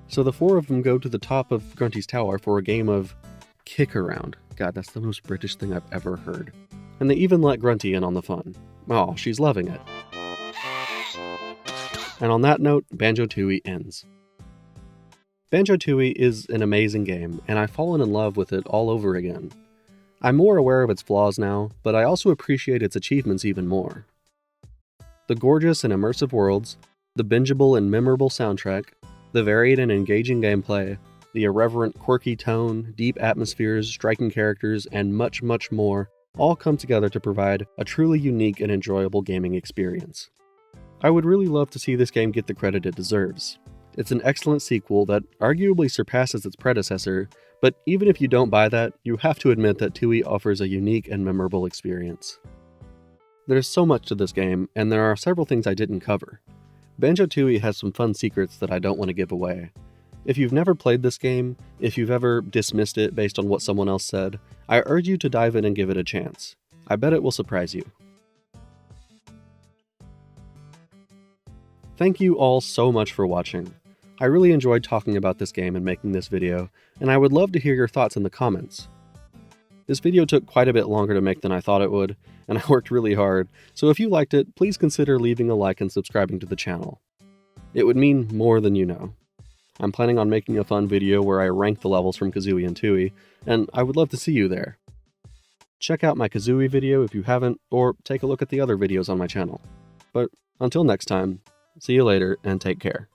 So the four of them go to the top of Grunty's tower for a game of kick around. God, that's the most British thing I've ever heard. And they even let Grunty in on the fun. Oh, she's loving it. And on that note, Banjo-Tooie ends. Banjo-Tooie is an amazing game, and I've fallen in love with it all over again. I'm more aware of its flaws now, but I also appreciate its achievements even more. The gorgeous and immersive worlds, the bingeable and memorable soundtrack, the varied and engaging gameplay, the irreverent, quirky tone, deep atmospheres, striking characters, and much, much more all come together to provide a truly unique and enjoyable gaming experience. I would really love to see this game get the credit it deserves. It's an excellent sequel that arguably surpasses its predecessor, but even if you don't buy that, you have to admit that Tooie offers a unique and memorable experience. There's so much to this game, and there are several things I didn't cover. Banjo-Tooie has some fun secrets that I don't want to give away. If you've never played this game, if you've ever dismissed it based on what someone else said, I urge you to dive in and give it a chance. I bet it will surprise you. Thank you all so much for watching. I really enjoyed talking about this game and making this video, and I would love to hear your thoughts in the comments. This video took quite a bit longer to make than I thought it would, and I worked really hard, so if you liked it, please consider leaving a like and subscribing to the channel. It would mean more than you know. I'm planning on making a fun video where I rank the levels from Kazooie and Tooie, and I would love to see you there. Check out my Kazooie video if you haven't, or take a look at the other videos on my channel. But until next time, see you later and take care.